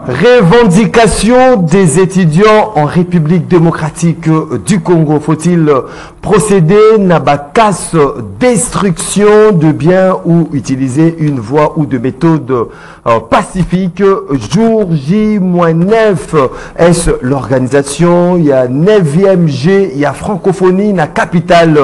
Revendication des étudiants en République démocratique du Congo. Faut-il procéder à la casse destruction de biens ou utiliser une voie ou de méthode pacifique? Jour J-9, est-ce l'organisation? Il y a 9e G, il y a francophonie, la capitale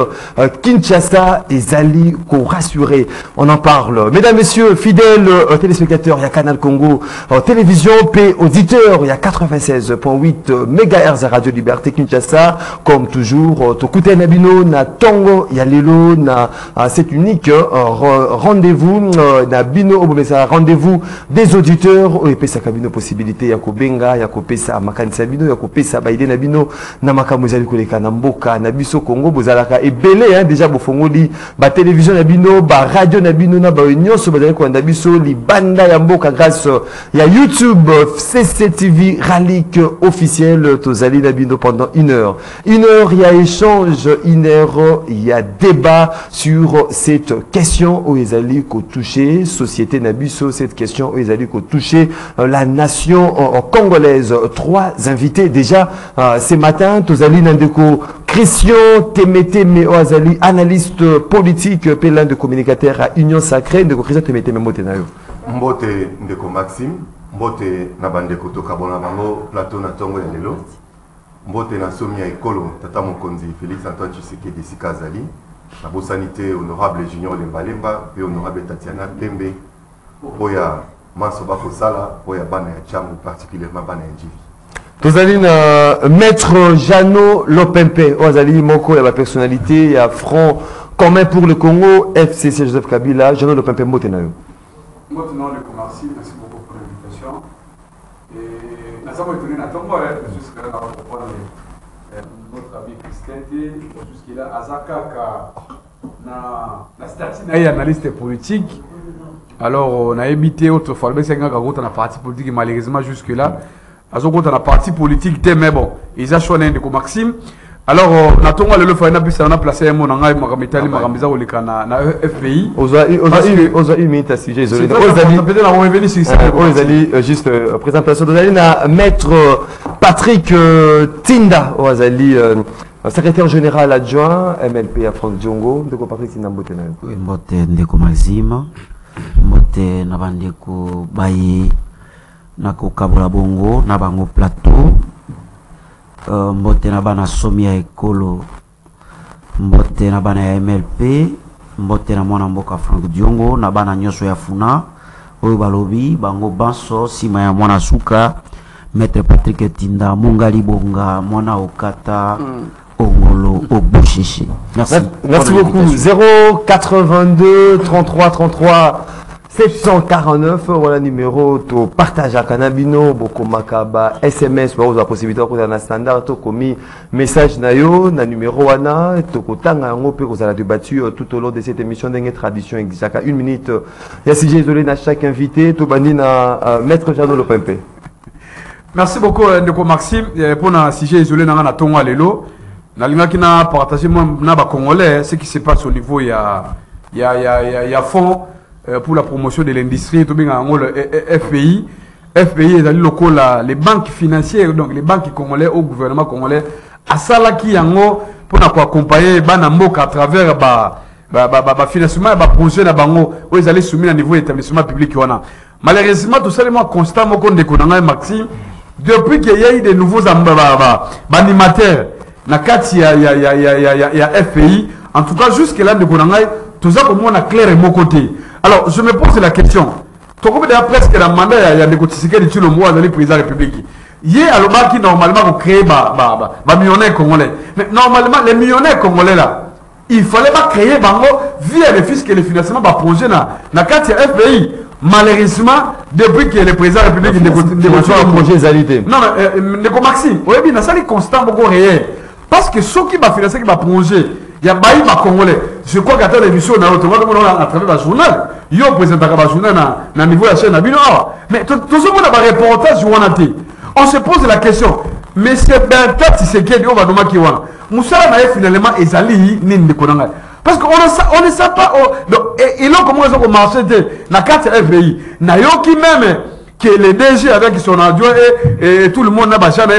Kinshasa, et Zali qu'on rassuré. On en parle. Mesdames, messieurs, fidèles téléspectateurs, il y a Canal Congo, télévision, auditeurs, il y a 96.8 MHz à Radio Liberté Kinshasa. Comme toujours, Tokute Nabino, na Tongo, il y a Lelo, na c'est unique rendez-vous, na Bino Obomesa, rendez-vous des auditeurs, et puis ça kabino possibilité, ya Kobenga, ya Kopesa, Makanisa Bino, ya Kopesa, Baïde Nabino, na Makamuzali Koleka, na Mboka, na Biso Congo, Bozalaka, et Belé, déjà, Bofongoli, ba télévision Nabino, ba radio Nabino, na ba union, so Bazali Kwa Nabiso, li banda ya Mboka, grâce, il y a YouTube, CCTV Ralik officiel Tozali Nabino pendant 1 heure. 1 heure, il y a échange, 1 heure, il y a débat sur cette question où ils allaient toucher société Nabiso, cette question où ils allaient toucher la nation congolaise. 3 invités déjà ce matin. Tozali Nandeko Christian Temete Meoazali, analyste politique, l'un de communicateur à Union Sacrée. Ndeko Christian Temete Memotenayo. Mbote Ndeko Maxime. Mbote na bandeko tokabona bango plateau na tongo ya lelo. Mbote na somi ya ekolo tata mokonzi Félix Antoine Tshisekedi Sikazali. Na bosanité honorable Junior Lembalemba et honorable Tatiana Pembe. Oya Mansoba Kosala, oya bana ya Tchangu, particulièrement bana ya Njili. Tozali na maître Jano Lopempe, Ozali Moko, il y a personnalité, il y a Front commun pour le Congo, FCC Joseph Kabila, Jano Lopempe Motenayo. Moi, merci beaucoup pour l'invitation. Et nous avons étonné à Tongo, jusqu'à là, notre ami Christian, jusqu'à là, Azaka, la statine analyste politique. Alors, on a évité autrefois, mais c'est un gars qui a parti politique, malheureusement, jusque-là, on a parti politique, mais bon, ils ont choisi de Maxime. Alors, on a placé un mot dans le FPI. Juste présentation de maître Patrick Tinda, secrétaire général adjoint MLP à Franck Diongo. De Patrick Tinda Mbotena. Mbote Ndeko Mazima, Mbote Nabandeko Baye, Nako Kabula Bongo, Nabango Plateau. Mbote na bana somi ya ekolo, mbote na bana ya MLP, mbote na mwana mboka Franck Diongo, na bana nyoso ya Funa, oyo balobi, bango banso, sima ya mwana suka, maître Patrick Tinda, Mungali Bonga, mwana Okata, Ongolo, Ogbocheche. Merci beaucoup. 082 33 33 749, voilà numéro, tu partages à Canabino, beaucoup makaba, SMS, vous avez la possibilité de faire un standard, tu commis message nayo, na numéro wana, tu kotanga ngo pe vous allez débattu tout au long de cette émission d'une tradition exacte. 1 minute, il y a si j'ai isolé na chaque invité, tu bandi na maître Jano Lopempe. Merci beaucoup Ndeko Maxime pour na sujet isolé na tonga lelo. Na linga ki na partager moi na ba congolais ce qui se passe au niveau il y a fond pour la promotion de l'industrie, tout bien le FPI. FPI est local, les banques financières, donc les banques congolais au gouvernement congolais, à ça qui yango pour accompagner Banamboka à travers financement et projet na bango où ils allaient soumis à niveau établissement public. Malheureusement, tout ça les mois constant mon compte de Maxime depuis qu'il y a eu de nouveaux animateurs na kati ya FPI. En tout cas jusque là de Konangai, tout ça comme on a clair et mon côté. Alors, je me pose la question. Tu as presque la mandat, il y a des cotisations de tout le mois dans les présidents de la République. Il y a le qui normalement pour créer des millionnaires congolais. Mais normalement, les millionnaires congolais là, il fallait pas créer bango via les fiscs et les financements de projet na carte FPI. Malheureusement, depuis que le président de la République ne projet Zalité. Non, mais Ndeko Maxime, oui, bien, ça c'est constant beaucoup réel. Parce que ceux qui va financer qui va projet, il y a baï ma congolais. Je crois qu'à l'émission on a à travers le journal. Il y a un présenté le journal na niveau de la chaîne na bino. Mais tout ce monde a un reportage on se pose la question. Mais c'est bien peut-être c'est qui dit on va demander qui va. Moussa na finalement ezali ni Ndeko nanga. Parce qu'on ne sait pas et là comment ils ont commencé na carte FPI. Na yo qui même que le DG avec son adjoint et tout le monde n'a pas jamais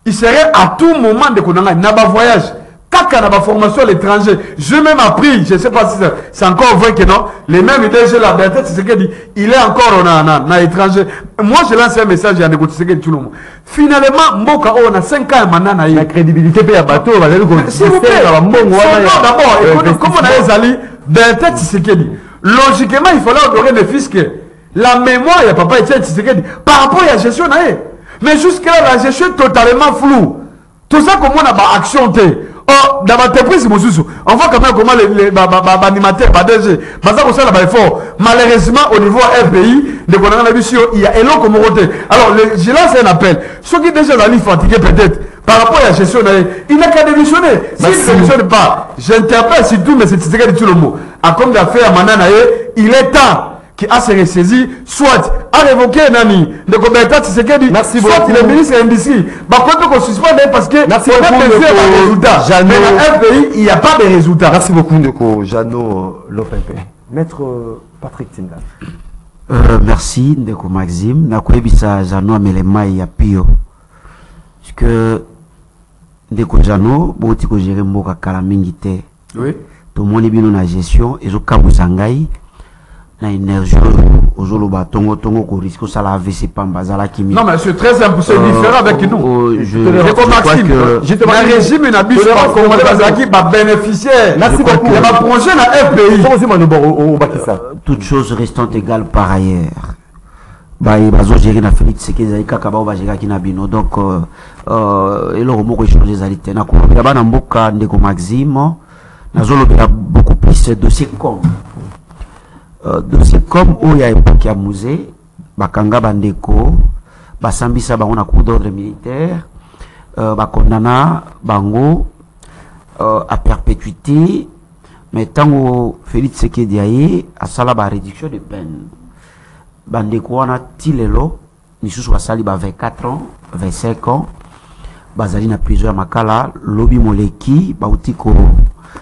il serait à tout moment de Konanga, n'a pas voyage. Kaka n'a pas formation à l'étranger. J'ai même appris, je ne sais pas si c'est encore vrai que non, les mêmes DG la tête, c'est ce qu'il dit, il est encore en étranger. Moi, je lance un message à négocier tout le monde. Finalement, Mboka, on a 5 ans maintenant. La crédibilité paye à bateau, va aller s'il vous plaît, d'abord, comme on a les alliés, ben tête, c'est ce qu'il dit. Logiquement, il fallait honorer le fisc. La mémoire, il n'y a pas été, c'est ce qu'il dit. Par rapport à la gestion, mais jusque-là, la gestion est totalement floue. Tout ça, comment on a pas action. Oh, dans l'entreprise, on voit quand même comment les animateurs, malheureusement, au niveau FBI, il y a un long communauté. Alors, je lance un appel. Ceux qui déjà sont fatigués peut-être, par rapport à la gestion, il n'a qu'à démissionner. S'il ne démissionne pas, j'interpelle surtout, mais c'est ce que dit tout le mot. À comme d'affaires, maintenant, il est temps qui a se ressaisi, soit à révoquer Nani, de Koberta, c'est ce qu'il dit, soit il est ministre de l'industrie. Par contre, on suspend parce que on a besoin de résultats. Mais dans un pays, il n'y a pas de résultats. Merci beaucoup, Ndeko Jeannot Lopempe. Maître Patrick Tinda. Merci, Ndeko Maxime. Nakoyebisa Jeannot Amelema et Apio. Parce que Ndeko Jeannot, beaucoup de gérer Mboka Kalamingite. Oui. Tout le monde est bien dans la gestion. Et je suis na énergie aujourd'hui batongo tongo ko risque ça la AVC pambazala kimi. Non mais c'est très simple, c'est différent avec nous. Je crois que le régime n'a pas congolais bazaki ba bénéficiaire. Merci beaucoup. Il va projet na FBI. Toutes choses restant égales par ailleurs. Bah il va gérer na Félix Sekeza kaka ba gérer ki na bino donc et le mot ko changer zalité na ko ba na mboka Ndeko Maxime na zolo beaucoup plus de dossiers comme dossier comme où il y a époque à musée, bakanga bandeko, basambisa bango na cour d'ordre militaire, bakondana bango à perpétuité, mais tant Félix Sekedi aye à sala ba réduction de peine. Bandeko wana tilelo, misusu basali ba 24 ans, 25 ans, bazali na prison ya makala, lobi moleki, bautiko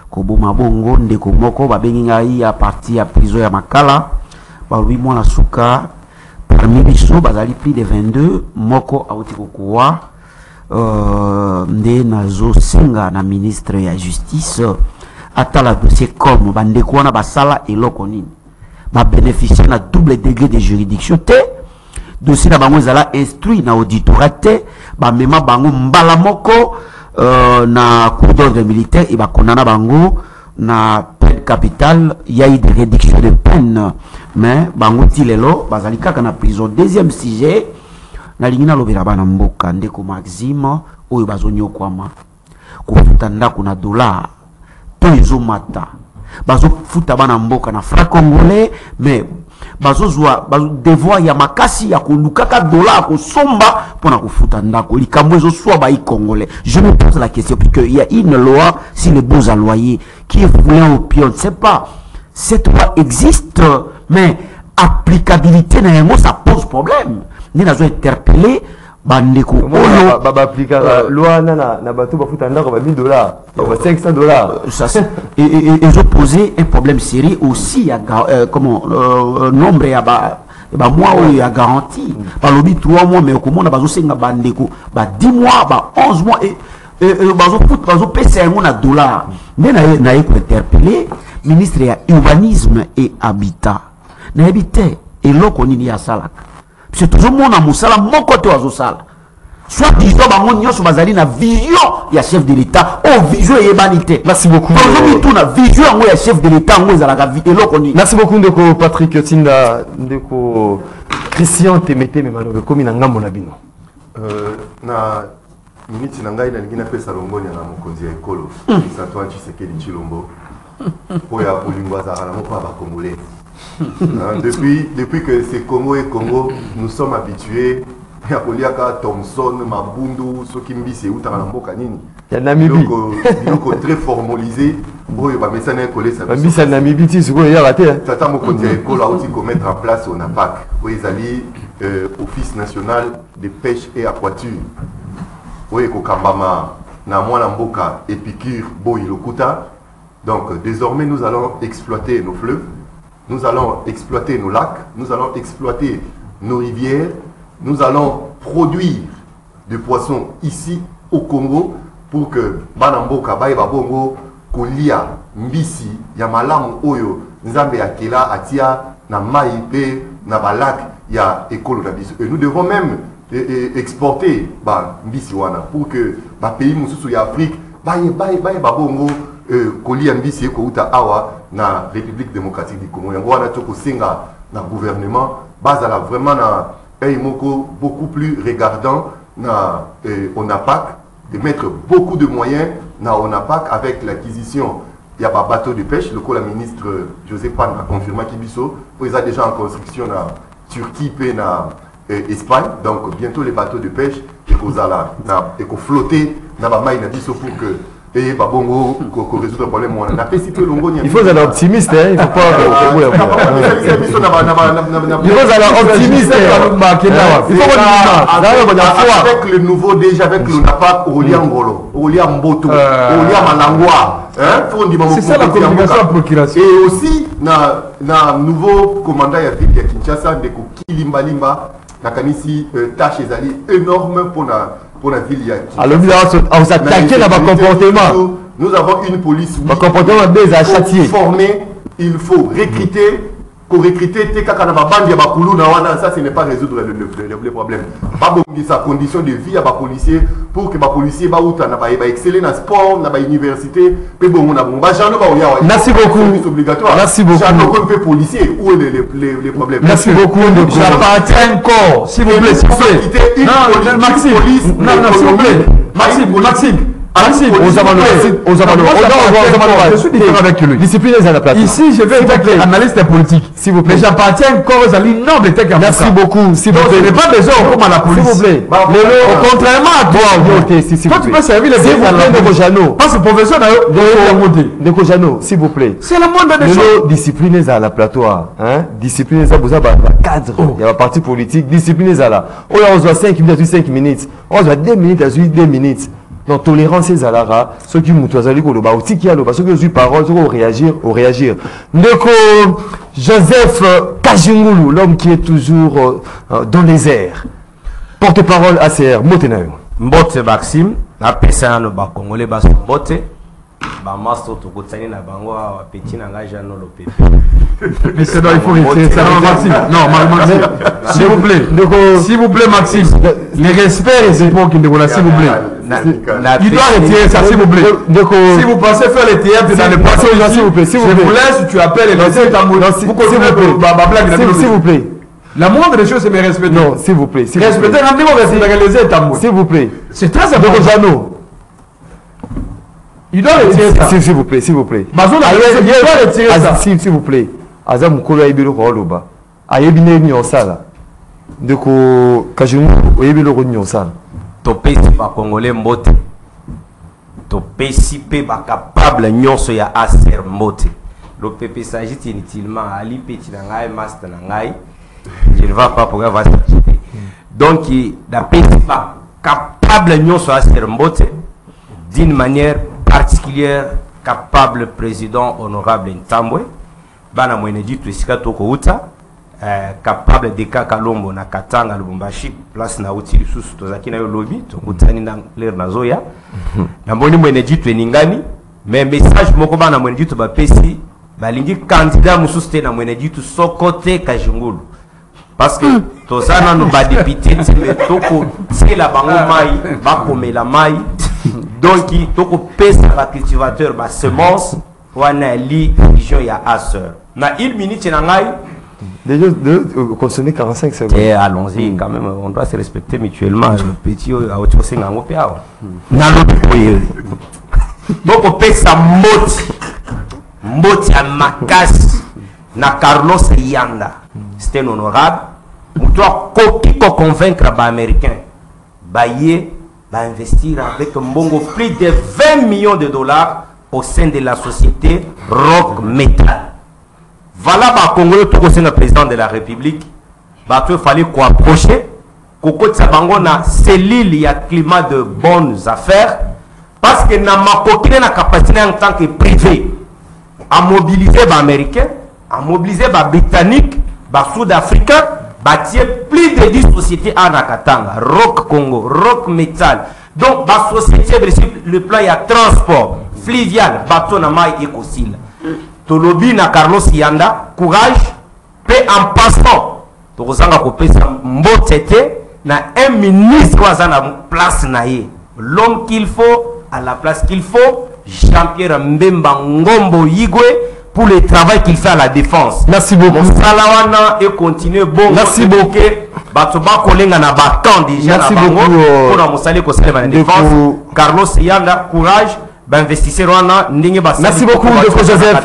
Koboma bongo ndeko moko babengi ngai à partir ya prison ya makala balobi mwana suka parmi biso bazali plus de 22 moko auti kokuwa nde nazo senga na ministre ya justice atala dossier comme bandeko wana basala eloko nini ba bénéficier na double degré de juridiction te dossier na bango ezala instruit na auditorat te ba mema bango mbala moko na cour d'ordre militaire et condamné bango na peine capitale il y a eu des réductions de peine mais bango tilelo bazali kaka na prison. Deuxième sujet na lingina lobera bana mboka Ndeko Maxime oyo bazonyo kwama kufuta ndako na dollar to ezomata bazo futa bana mboka na franc congolais mais bazo devoir ya makasi ya kolukaka dollar ko somba pona kufuta ndako likambo ezo soit ba congolais. Je me pose la question parce qu'il y a une loi sur les baux à loyer qui est foulée au pied, on ne sait pas. Cette loi existe mais applicabilité na yango ça pose problème. Ni nazo interpeller bandeko oyo baba appliquer loi na bateau ba futa ndako ba $1000 ba $500 ça et je posais un problème sérieux aussi à comment nombre ya ba mois où il y a garantie par lobby 3 mois mais comment na bazo senga bandeko ba 10 mois ba 11 mois et bazo pesa yango na dollar mais na ko interpeller ministre ya urbanisme et habitat na habité et loko nini ya salaka. C'est toujours mon amusala mon côté oiseau sala. Soit disons bango nyonso bazali na vision ya chef de l'État ou vision yebanité. Merci beaucoup. Aujourd'hui tout na vision yango ya chef de l'État ngo ezala ka eloko koni. Merci beaucoup Ndeko Patrick Tinda, Ndeko Christian Temete me malobe komi na ngambo na bino. Na minute na ngai na lingina pesa longoni na mokonzi ya ekolo. Antoine Tshisekedi Tshilombo. Poya polingwa za ala moko ba congolais. Depuis que c'est Congo et Congo, nous sommes habitués à Poliaka, Thompson, Mabundu, Sokimbisi et Utarambo Kanini. Il y a Namibie. Donc très formalisé. Bon, il va mettre ça dans un collège. Namibie, c'est Namibie, tu sais quoi, il y a raté. Tata Mokonzi a école aussi qu'on mettre en place au NAPAC, où ils allaient Office national de pêche et aquature. Où ils Kokambama, Namwana Mboka, Épicure, Boyilokuta. Donc désormais, nous allons exploiter nos fleuves. Nous allons exploiter nos lacs, nous allons exploiter nos rivières. Nous allons produire des poissons ici au Congo pour que Banamboka, Baïba Bongo, Kolia, Mbisi, Yamalam, Oyo, Nzambe Akela, Atia, na Maïpe, na Balak, ya Ekolo Nabiso. Et nous devons même exporter Mbisi Wana pour que les pays Moussou Afrique, Baïba Bongo, Kolia Mbisi, Kouta Awa, na République démocratique du Congo. Yango Wana Toko Senga, na gouvernement, Bazala vraiment na Moko beaucoup plus regardant na ONAPAC, de mettre beaucoup de moyens na ONAPAC avec l'acquisition. Il y a un bateau de pêche, le ministre José Pan a confirmé qu'il est déjà en construction na Turquie et na Espagne. Donc bientôt les bateaux de pêche et qu'on flotter na bamaï na biso pour que et babongo qu'on résoudre le problème. Il faut être optimiste, hein. Il faut pas. Il faut être optimiste. Il faut avec le nouveau déjà avec le NAPAC, Olia Ngolo, Olia Mboto, Olia Malangwa. C'est ça la communication procuration. Et aussi na nouveau commandant ya ville ya Kinshasa de Kilimba Limba na kanisi tâche ezali énorme pour la ville. Alors, on s'attaquer à votre comportement. Nous avons une police formée, il faut recruter. Pour recruter, ça ce n'est pas résoudre le problème. Sa condition de vie à les policiers pour que les policiers excellent dans le sport, dans l'université. Merci beaucoup. Merci beaucoup. Où est les problèmes? Merci beaucoup. J'appartiens encore. S'il vous plaît, s'il vous plaît. Non, Maxime. Non, s'il vous plaît. Maxime. Je suis différent avec lui. Discipline à la place. Ici, je vais être analyste politique. S'il vous plaît. Mais j'appartiens encore aux alliés nobles. Merci beaucoup. S'il vous plaît. Je n'ai pas besoin comme à la police. S'il vous plaît. Contrairement à toi, toi tu peux servir les pays à la Jano. Parce que professeur de Kojano, s'il vous plaît. C'est le monde des choses. Discipline à la plateau. Discipline à la cadre. Il y a la partie politique. Discipline à la. On se voit 5 minutes, 5 minutes. On se voit 2 minutes, 2 minutes. Donc, tolérance et zalara, ceux qui m'outoisent ko loba, aussi qui a loba, ceux qui ont eu parole, ceux qui ont réagir. Ndeko Joseph Kajungulu, l'homme qui est toujours dans les airs. Porte-parole ACR, Motenayo. Mbote Maxime, na pesa no ba Congolais ba mbote. Ba master to kotsani na bango wa petit na ngaja no lo pepe. Mais c'est là il faut rester ça Maxime. Non, Maxime. S'il vous plaît. S'il vous plaît Maxime. Les respects les époques de la s'il vous plaît. Il doit retirer ça s'il vous plaît. Si vous pensez faire les théâtres dans le passé s'il vous plaît. Je vous laisse, tu appelles les anciens tambours. S'il vous plaît. La moindre des choses c'est mes respecter. Non, s'il vous plaît. Respecter rendez-vous avec les tambours. S'il vous plaît. C'est très important. Il doit retirer ça. S'il vous plaît, s'il vous plaît. Il doit retirer ça. S'il vous plaît. Azam Mukolo Aibelo Roloba. Ayebine Nyonsala. De ko Kajungu Oyebelo Nyonsala. Topesi ba Congolais mbote. Topesi pe ba capable nyonso ya aser mbote. Le PP s'agit inutilement Ali Petit Nangai, Master Nangai. Je ne vais pas pouvoir va s'agiter. Donc, la pesi ba capable nyonso ya aser mbote. D'une manière particulière, capable président honorable Ntambwe, bana mweneji tuisika toko uta, capable de Kakalombo na Katanga Lubumbashi, place na utili susu tozaki na yo lobby, tokutani na l'air na zoya. Na mboni mweneji tueningani, mais message moko bana mweneji to bapesi, balingi candidat mususu te na mweneji tu sokote Kajungulu. Parce que tozana no ba député mais toko la bango mai, ba komela mai. Donc, il faut pèse par cultivateur, ma semence, ou un lit, religion, il y a asseur. Na une minute, il y a déjà de consommer 45 secondes. Et allons-y, quand même, on doit se respecter mutuellement. Le petit, a autre chose, on va donc, on pèse sa moti à Makas, na Carlos Yanda. C'était honorable. On doit convaincre les Américains. Bayer. Va investir avec Mbongo plus de 20 millions de dollars au sein de la société Rock Metal. Voilà, Congolais, tout le président de la République. Il fallait qu'on approche. Koko Tsabangona, c'est l'île, il y a climat de bonnes affaires. Parce que n'a pas la capacité en tant que privé à mobiliser les Américains, à mobiliser les Britanniques, les Sud-Africains, à tirer plus plus de 10 sociétés à Nakatanga, Rock Congo, Rock Metal. Donc, la société, le plan, il y a transport, fluvial, bateau, namai et Kossil. Tolobi na Carlos Yanda, courage, paix en passant. Tozanga kopé sa mbotete, na un ministre à la place naïe. L'homme qu'il faut, à la place qu'il faut, Jean-Pierre Mbemba Ngombo Yigwe, pour le travail qu'il fait à la défense. Merci beaucoup. Salawana et continue bon. Merci beaucoup. Batoba Kolenga na battant déjà. Merci beaucoup. Pour la Moussali Kosele la défense. Carlos Yanda, courage. Merci beaucoup, Dr Joseph.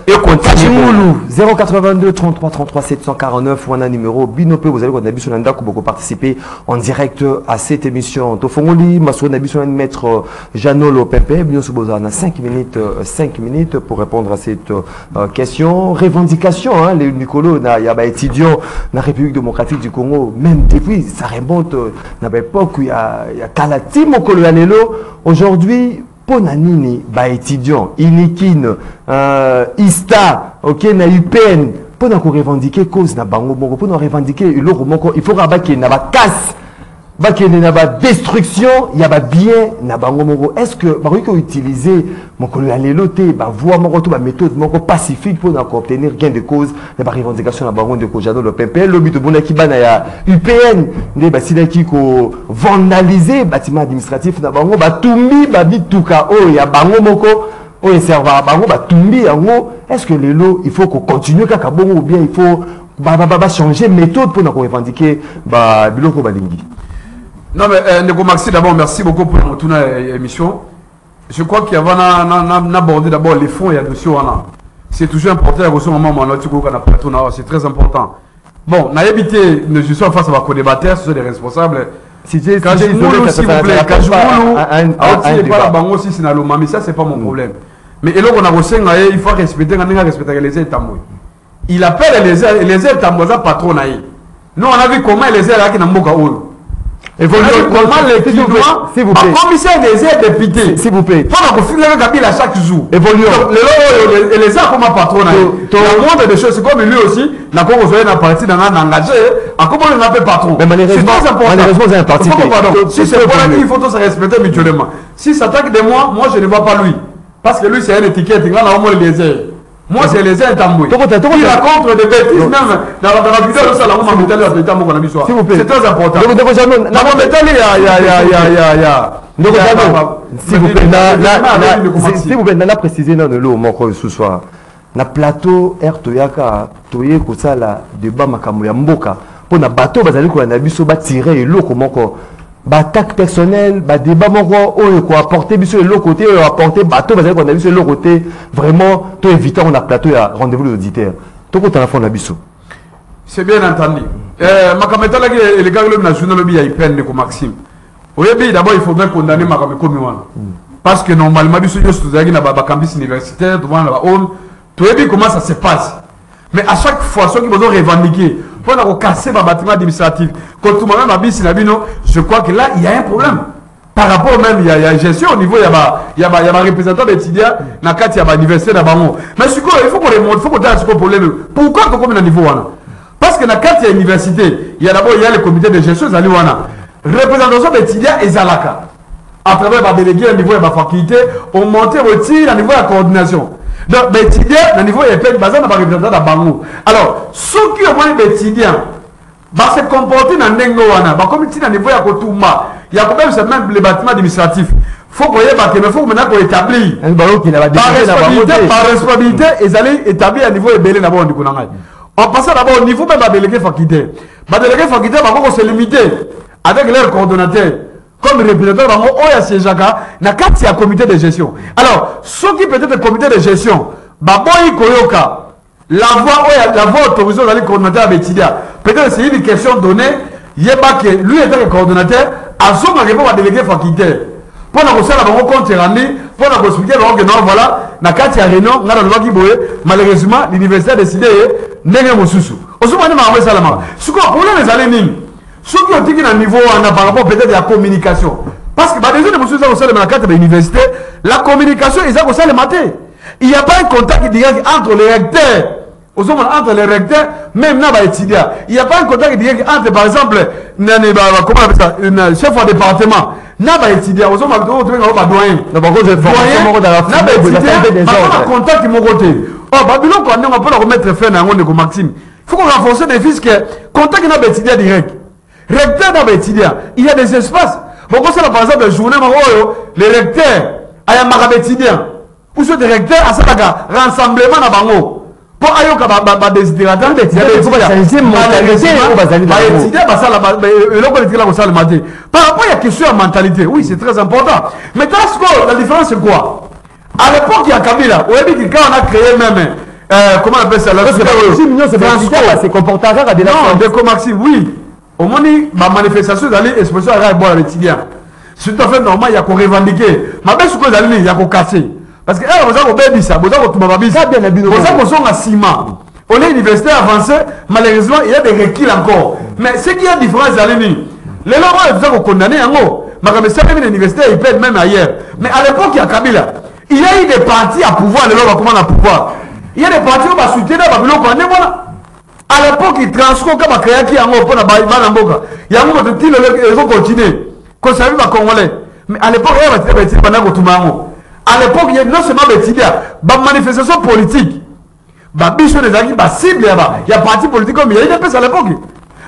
Et continue. 082 33 33 749 ou un numéro Binopé. Vous allez participer en direct à cette émission. Tofongoli, Masou Nabiso, maître Janolo Pepe. Bien sûr, vous avez 5 minutes pour répondre à cette question. Revendication, hein, les Nicolo, il y a étudiants dans la République démocratique du Congo, même depuis, ça remonte à l'époque où il y a Kalati Mokolo Yanelo. Aujourd'hui, Ponanini, ba étudiant, Inikine, Ista, ok, na UPN, pour nous revendiquer cause na bango bongo, pour nous revendiquer le romoko, il faut rabaquer na ba casse, baquer na ba destruction, il y a ba bien na bango bongo. Est-ce que bah oui qu'on utiliser mon collègue l'éloté, bah voix mon retour, ba méthode mon pacifique pour nous obtenir gain de cause, na ba revendication na bango de Kojado le PPL, le but de bonaki bana ya UPN, ne ba silaki ko vandaliser bâtiment administratif na bango, ba tumbi ba bituka oh ya bango moko. Oh, serva bango ba tumbi yango. Est-ce que les lots il faut qu'on continue kaka bongo ou bien il faut changer méthode pour nous revendiquer ba biloko balingi? Non mais Ndeko Maxi, d'abord merci beaucoup pour notre émission. Je crois qu'il y a abordé d'abord les fonds et les dossiers. C'est toujours important à ce moment où c'est très important. Bon, on a évité, je suis en face à ma co-débatteur, ce sont des responsables. S'il vous plaît, mais ça c'est pas mon problème. Mais il faut respecter les États. Il appelle les États patrons. Nous on a vu comment les États qui n'ont pas comment les clients, s'il vous plaît, commissaire des aides députés, s'il vous plaît, pendant qu'on finit Kabila chaque jour. Évoluons. Les gens comme patron, le monde des choses, comme lui aussi, n'a pas besoin d'un parti engagé, à comment on appelle patron. Mais malheureusement, c'est un parti. Si c'est pour lui, il faut tous se respecter mutuellement. Si s'attaque de moi, je ne vois pas lui. Parce que lui, c'est une étiquette, il a au moins les aides. Moi, c'est les aides tamboués. Il raconte des bêtises, même dans la vidéo, s'il vous plaît. C'est très important. S'il vous plaît, on a précisé dans le lot, ce soir. Na plateau Air Toyaka, Toye Kosala, débat Makamuya Mboka. Pour na bateau, bazali ko na biso ba tirer l'eau comme encore. Attaque personnelle, débat moko oyo ko apporter biso de l'autre côté, apporter bateau bazali ko na biso de l'autre côté. Vraiment, to évitant on a plateau ya rendez-vous les auditeurs. To ko téléphone na biso. C'est bien entendu. Makameta la les gars le national lobby ya IPN ko Maxime. Oyebi d'abord il faudrait condamner Makameko Miwana. Parce que normalement biso yo stuzaki na ba campus universitaire devant la home. Oyebi comment ça se passe. Mais à chaque fois ceux qui vont revendiquer pour casser le bâtiment administratif, quand tout le monde je crois que là, il y a un problème. Par rapport même, il y a gestion au niveau, il y a un représentant d'étudiants, il y a l'université d'Abango. Mais il faut qu'on remonte, il faut qu'on ait un problème. Pourquoi qu'on comme un niveau? Parce que dans il y a l'université, il y a d'abord le comité de gestion, il y a représentation d'étudiants et Zalaka. À travers les délégués au niveau de la faculté, on monte aussi au niveau de la coordination. Donc, les étudiants, au niveau des pays, ils ont des représentants d'Abango. Alors, ceux qui ont des étudiants, se comporter dans le niveau, comme au niveau de Kotouma, il y a quand même les bâtiments administratifs. Il faut qu'on maintenant établir. Par responsabilité, ils allaient établir à niveau de d'abord du Kounangay. On passe d'abord au niveau même de la déléguée faculté. La déléguée faculté, on se limiter avec leurs coordonnateurs. Comme représentant de Oyasiejaka, il y a un comité de gestion. Alors, ceux qui peut-être le comité de gestion, Baboyi Koyoka, la voix autorisée dans les coordonnateurs avec Tidia, peut-être c'est une question donnée, Yebake, lui étant le coordonnateur, à son arrivée à déléguer faculté. Pour nous faire la compte rendu, pour nous expliquer que non, voilà, na kati ya réunion, na loi qui malheureusement, l'université a décidé de Mosusu. Au moment où on a salama. Ce qu'on a problème, les allées ceux qui ont dit qu'il y a un niveau par rapport peut-être à la communication. Parce que les gens qui sont dans la carte de l'université, la communication, ils ont aussi le matin. Il n'y a pas un contact direct entre les recteurs Entre les recteurs, même les étudiants. Il n'y a pas un contact direct entre, par exemple, comment on appelle ça, un chef de département. Les étudiants, doyen. Contact de mon côté. Oh, Babylone, on peut remettre fin à de Maxime. Il faut qu'on renforce les fils que contact les étudiants direct. Recteur dans les étudiants, il y a des espaces. Bon, ça, par exemple, journée, les recteurs, il y a des étudiants. Ou ce directeur, à ça, rassemblement dans Bango. Pour ayoka ba désidérateur de par rapport à la question de mentalité, oui, c'est très important. Mais la différence c'est quoi? À l'époque il y a Kabila, quand on a créé même comment on appelle ça, c'est comportement à des non, Maxime, oui. Au moins ma manifestation d'aller expression à boire l'étudiant. C'est tout à fait normal, il y a qu'on revendiquer. Ma belle souko d'aller, il y a qu'on casser. Parce que vous avez ça, vous avez ciment. On est université avancée, malheureusement, il y a des requis encore. Mais ce qui est différent, c'est les gens vous avez condamné en haut. Mais l'université, ils pètent même ailleurs. Mais à l'époque, il y a Kabila. Il y a eu des partis à pouvoir, les gens comment à pouvoir. Il y a des partis qui ont soutenu Babylone. À l'époque, ils transforment comme un créateur qui est en haut pour la Baïmana. Il y a un moment de ils vont continuer. Quand ça arrive à Congolais. Mais à l'époque, il y a des partis qui ont à l'époque, il y a non seulement des manifestations politiques. Des cible, il y a parti politique comme il y a eu des personnes à l'époque.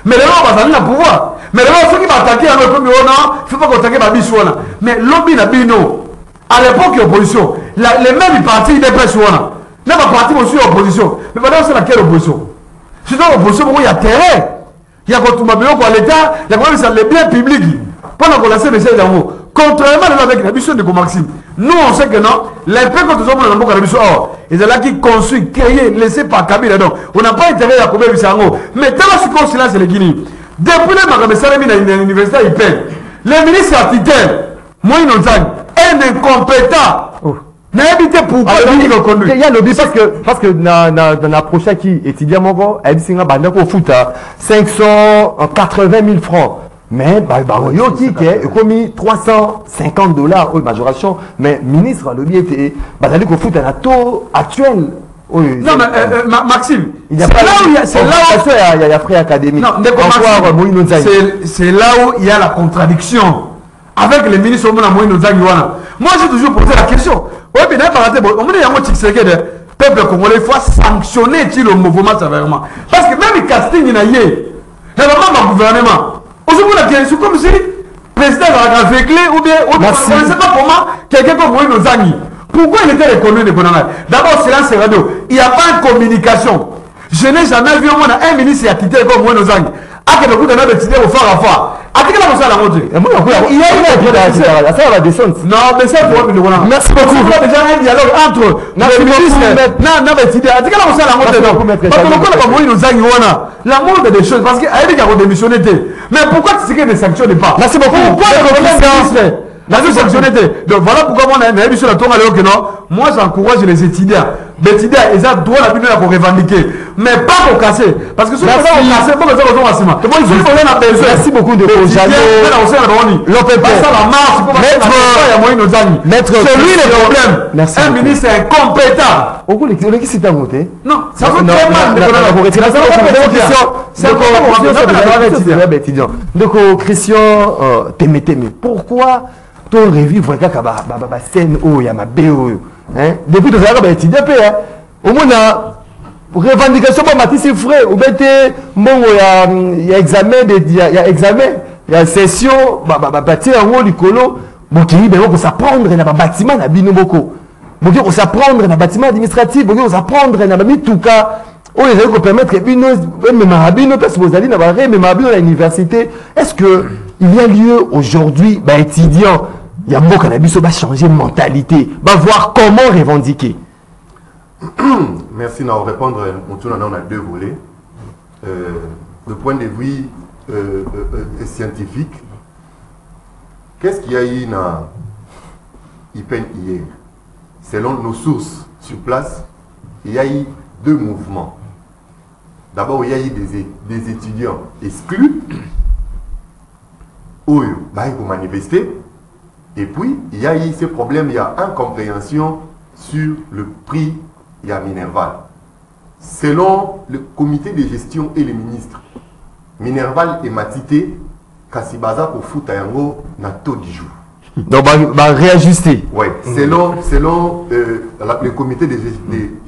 Mais les gens vont le pouvoir. Mais les gens qui vont attaquer un autre, il ne faut pas attaquer Babisou. Mais lobby n'a bino. À l'époque, il y a opposition. Les mêmes partis, des personnes. Même un parti aussi opposition. Mais maintenant, c'est laquelle opposition? C'est dans l'opposition où il y a terrain. Il y a quand l'État, il y a les biens publics. Pendant qu'on laisse les messages d'amour. Contrairement avec la mission de Maxime, nous on sait que non, les peuples que nous avons dans la mission, ils sont là qui construisent, créés, laissés par Kabila. Donc, on n'a pas intérêt à couper le sango. Mais tellement ce silence, c'est le Guinée. Depuis les Magamé à l'université, ils payent. Les ministres articles, moi, ils n'ont un incompétent. Il y a lobby parce que dans la prochaine qui étudie mon gars, elle dit que foot à 580 000 francs. Mais qui est commis $350 majoration, mais ministre lobby était qu'on fout un taux actuel. Non mais Maxime, il y a il y a frère académique. Non, c'est là où il y a la contradiction avec les ministres de Moïno Zagwana. Moi j'ai toujours posé la question. Oui, mais on a un peuple congolais, il faut sanctionner le mouvement sévèrement. Parce que même le casting, il y a le gouvernement. Aujourd'hui, la question, comme si le président a réglé ou bien on ne sait pas comment quelqu'un comme Moïno Zagni. Pourquoi il était reconnu de Bonanga? D'abord, silence et radio. Il n'y a pas de communication. Je n'ai jamais vu un ministre qui a quitté comme Moïno Zagni. Ah, que le coup de n'a décidé au phare à phare. Il y a eu la descente. Non, mais c'est pour le voilà. Merci beaucoup. Il y a déjà un dialogue entre les ministres. La monde des choses parce qu'il y a démissionné. Mais pourquoi tu sais ne sanctionne pas? Merci beaucoup. Pourquoi le sanctionné? Donc voilà pourquoi on a une émission à tourner que non. Moi j'encourage les étudiants. Les étudiants, ils ont droit à la pour revendiquer. Mais pas pour casser. Parce que si on casser, il faut que ça soit massivement. Merci beaucoup de vos jalons. Maître, c'est lui le problème. Un ministre incompétent. Non, ça veut très mal. Donc, Christian, pourquoi ton revivre la scène où il y a ma BO? Depuis que tu as étudié, au moins, revendication pour Matisse frais, ou bien il y a examen, il y a session, bâtir un rôle du colo, pour s'apprendre dans le bâtiment, pour s'apprendre dans le bâtiment administratif, pour s'apprendre dans le tout cas, on les a permettre que l'université. Est-ce qu'il y a lieu aujourd'hui, étudiants, il y a beaucoup de changer de mentalité, voir comment revendiquer? Merci de répondre. On a deux volets. Le point de vue scientifique, qu'est-ce qu'il y a eu dans IPEN hier? Selon nos sources sur place, il y a eu deux mouvements. D'abord, il y a eu des étudiants exclus, où ils vont manifester. Et puis, il y a eu ce problème, il y a incompréhension sur le prix. Il y a Minerval. selon le comité de gestion et les ministres, Minerval et Matité, Kasibaza pour foot à yango na taux du jour. Donc, va réajuster. Oui, selon le comité de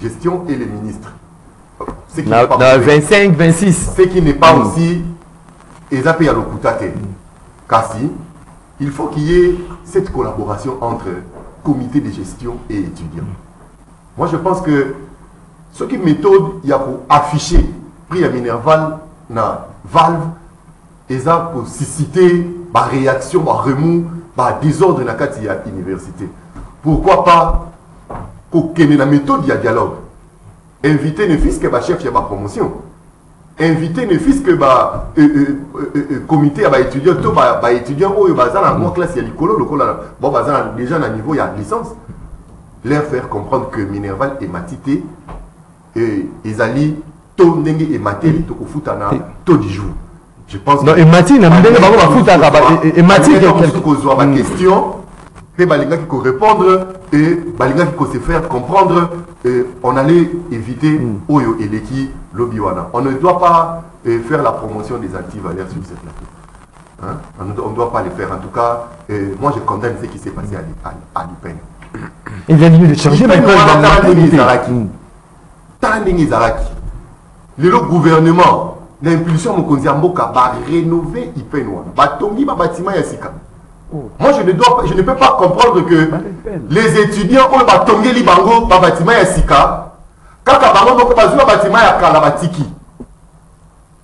gestion et les ministres. Ce qui n'est pas 25, 26. Ce qui n'est pas aussi Ezapé à l'Okutate. Kasi, il faut qu'il y ait cette collaboration entre comité de gestion et étudiants. Moi, je pense que ce qui méthode, il y a pour afficher prix à Minerval, na valve, et ça pour susciter ma réaction, ma remous, ma désordre dans la université. Pourquoi pas que la méthode, il y a dialogue. Inviter ne fils que ma chef, il y a ma promotion. Inviter ne fils que ma comité, ma étudiant, tout ma étudiant, oh, dans la classe, il y a l'école, bon, déjà, à niveau, il y a licence. Leur faire comprendre que Minerval et Matité, ils allaient tout n'engue et maté, tout au foot tout du jour. Je pense non, et Matine, et Matine, ma question, et Balinga qui peut répondre, et Balinga qui peut se faire comprendre, on allait éviter Oyo et Leki Lobiwana. On ne doit pas faire la promotion des antivaleurs sur cette plateau. Hein? On ne doit pas le faire. En tout cas, moi je condamne ce qui s'est passé à l'IPEN. Il vient de changer, mais le gouvernement l'impulsion Mokonzi Mboka va rénover Ipenoa. Batongi ba bâtiment Yassika. Moi je ne peux pas comprendre que les étudiants ont batongi libango ba bâtiment Yassika. Kaka bango moko bazua bâtiment ya kala batiki.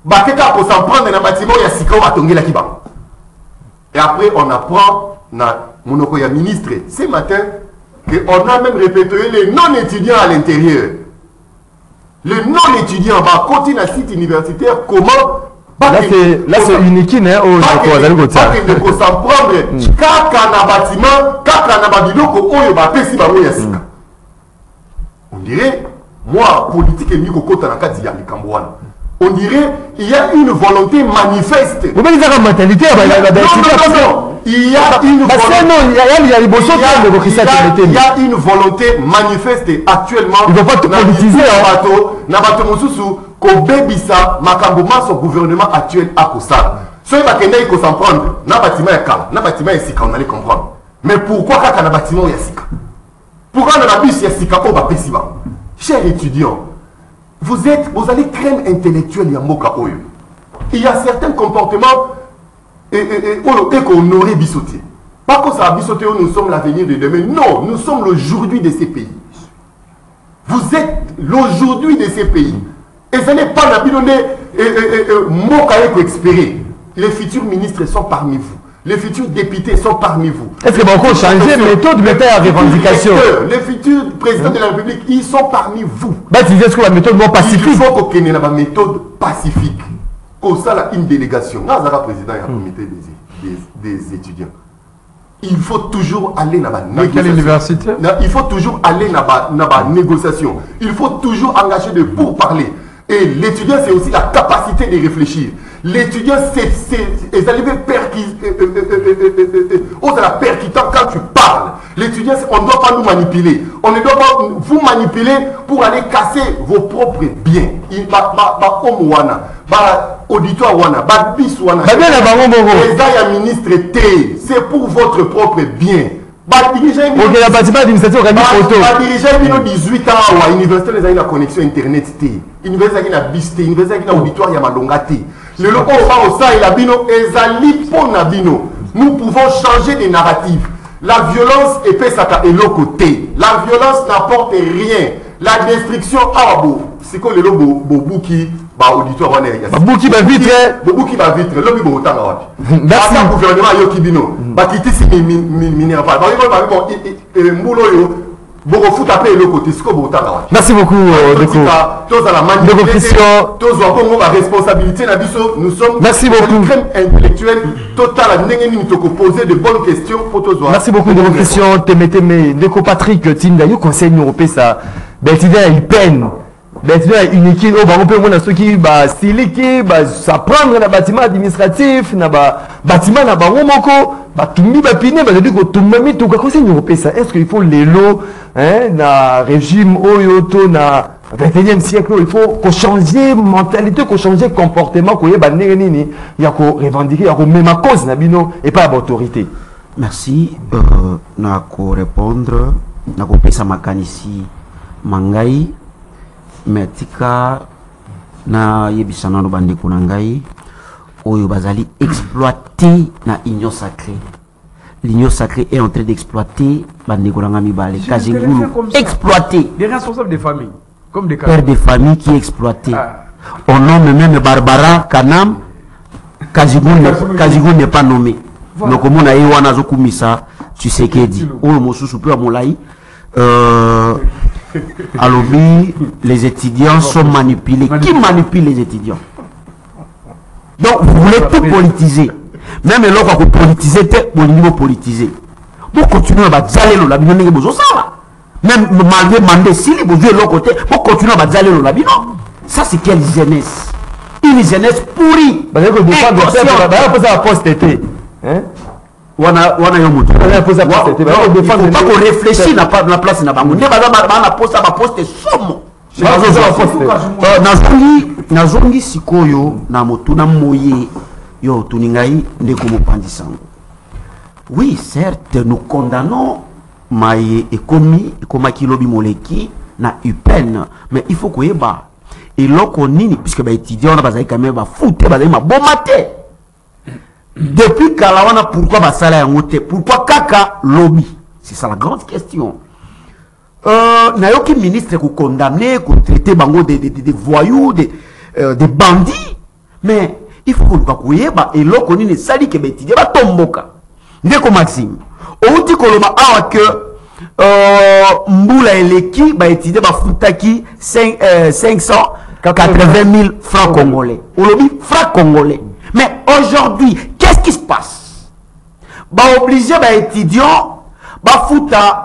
Bakeka ko s'en prendre na bâtiment Yassika batongi la kiba. Et après on apprend na monoko ya ministre ce matin qu'on a même répété les non-étudiants à l'intérieur. Les non-étudiants va continuer à site universitaire comment là c'est unique hein au de s'en prendre kaka na bâtiment kaka na babiloko oyo ba pesi ba oya sika. On dirait moi politique et miko kota na kati ya likamboana. On dirait il y a une volonté manifeste. Vous voyez la mentalité il y a une volonté manifeste actuellement. Il ne faut pas te politiser. Kobebisa makambo maso gouvernement actuel à Kosa. Ceux qui s'en prendre, na bâtiment ya kala, na bâtiment ya sika, on allait comprendre. Mais pourquoi kaka na bâtiment ya sika? Pourquoi na bus ya sika ko ba pesiba? Chers étudiants, vous allez crème intellectuelle ya mboka oyo. Il y a certains comportements qu'on aurait bissoté. Pas que ça a bissoté où nous sommes l'avenir de demain. Non, nous sommes l'aujourd'hui de ces pays. Vous êtes l'aujourd'hui de ces pays. Et ce n'est pas la bidonnée Mokaeko expéré. Les futurs ministres sont parmi vous. Les futurs députés sont parmi vous. Est-ce que vous avez changé de méthode à revendication? Les futurs présidents de la République, ils sont parmi vous. Est-ce que la méthode pacifique? Il faut qu'on ait la méthode pacifique. Comme ça, une délégation. Nazara président et un comité des étudiants. Il faut toujours aller dans la négociation. Quelle université? Il faut toujours aller dans la négociation. Il faut toujours engager de pourparler. Et l'étudiant, c'est aussi la capacité de réfléchir. L'étudiant, c'est la percutant quand tu parles. L'étudiant, on ne doit pas nous manipuler. On ne doit pas vous manipuler pour aller casser vos propres biens. Auditoire wana, bis wana. Les ministre T, c'est pour votre propre bien. Dirigeant 18 ans à l'université, les a la connexion internet T. Université qui a bis T, université qui a auditoire ya malonga T. Le loco au ça il a bino ezali pona bino. Nous pouvons changer des narratifs. La violence est pesaka et le côté. La violence n'apporte rien. La destruction c'est quoi le logo bobuki auditoire wana ya bobuki ba vitre lobi bo tanga wapi merci gouvernement yo kibino ba kitisi Minerval ba bon mbulo yo boko futa pe le côté siko bo tanga wapi. Merci beaucoup Deko tous à la manifestation tous wa kongo ba responsabilité na biso nous sommes merci beaucoup crème intellectuelle totale ndenge nini toko poser de bonnes questions pour tous. Merci beaucoup de vos questions Temeteme Deko Patrick Tinda yo conseil européen ça Beltida il peine. Beltida unique au ba on peut mona soki ba siliki ba ça prendre na bâtiment administratif na ba bâtiment na bango moko ba tumbi ba pine ba dit ko tumami to ka conseil européen ça est-ce qu'il faut les lots hein na régime oyo to na Au 21e siècle, il faut qu'on change mentalité, qu'on change comportement, qu'on y ait revendiquer, qu'on même à cause et pas à l'autorité. Merci. Na ko répondre, na ko pesa makanisi mangai, metika na yebisana no bande kunangai, oyo bazali exploiter na union sacrée. L'union sacrée est en train d'exploiter bande kunangami bale. Kazingulu exploiter. Des responsables des familles, comme des pères de famille qui exploitaient. On nomme même Barbara Kanam, Kazingulu n'est pas nommé. Donc, on a eu un azokumisa, tu sais qu'il dit. On m'a soupé à mon laï. À l'objet, les étudiants sont manipulés. Qui manipule les étudiants? Donc, vous voulez tout politiser. Même lorsque vous politisez, vous niveau politiser. Pour continuer à bazaler le labino, même malgré mandé, si vous jouez de l'autre côté, pour continuer à bazaler le labino. Ça, c'est quelle jeunesse? Une jeunesse pourrie. Wana yo mutu. Il faut pas qu'on réfléchisse na place na bango. Ne baza na poste ba poste somo. Nazongi sikoyo na motu na moye yo tuningai ndeko mopandisango. Oui, certes, nous condamnons maye ekomi kilobi moleki na UPEN, mais il faut que yeba et loko nini puisque ba étudiants na bazali quand même ba fouté bazali ma bomate. Depuis Kalawana, pourquoi Basala est monté? Pourquoi Kaka lobby? C'est ça la grande question. Nayoki ministre qui condamné, qui traité bango des voyous, des bandits. Mais il faut qu'on voit et l'on connaît les salis qui bétident. Il va tomboka. Ndeko Maxime. Au dit que l'on a que Mboula et l'équipe va étudier ba futaki 580 000 francs congolais. Au lobby francs congolais. Mais aujourd'hui, qu'est-ce qui se passe? Bah obligé bah étudiant, bah fouta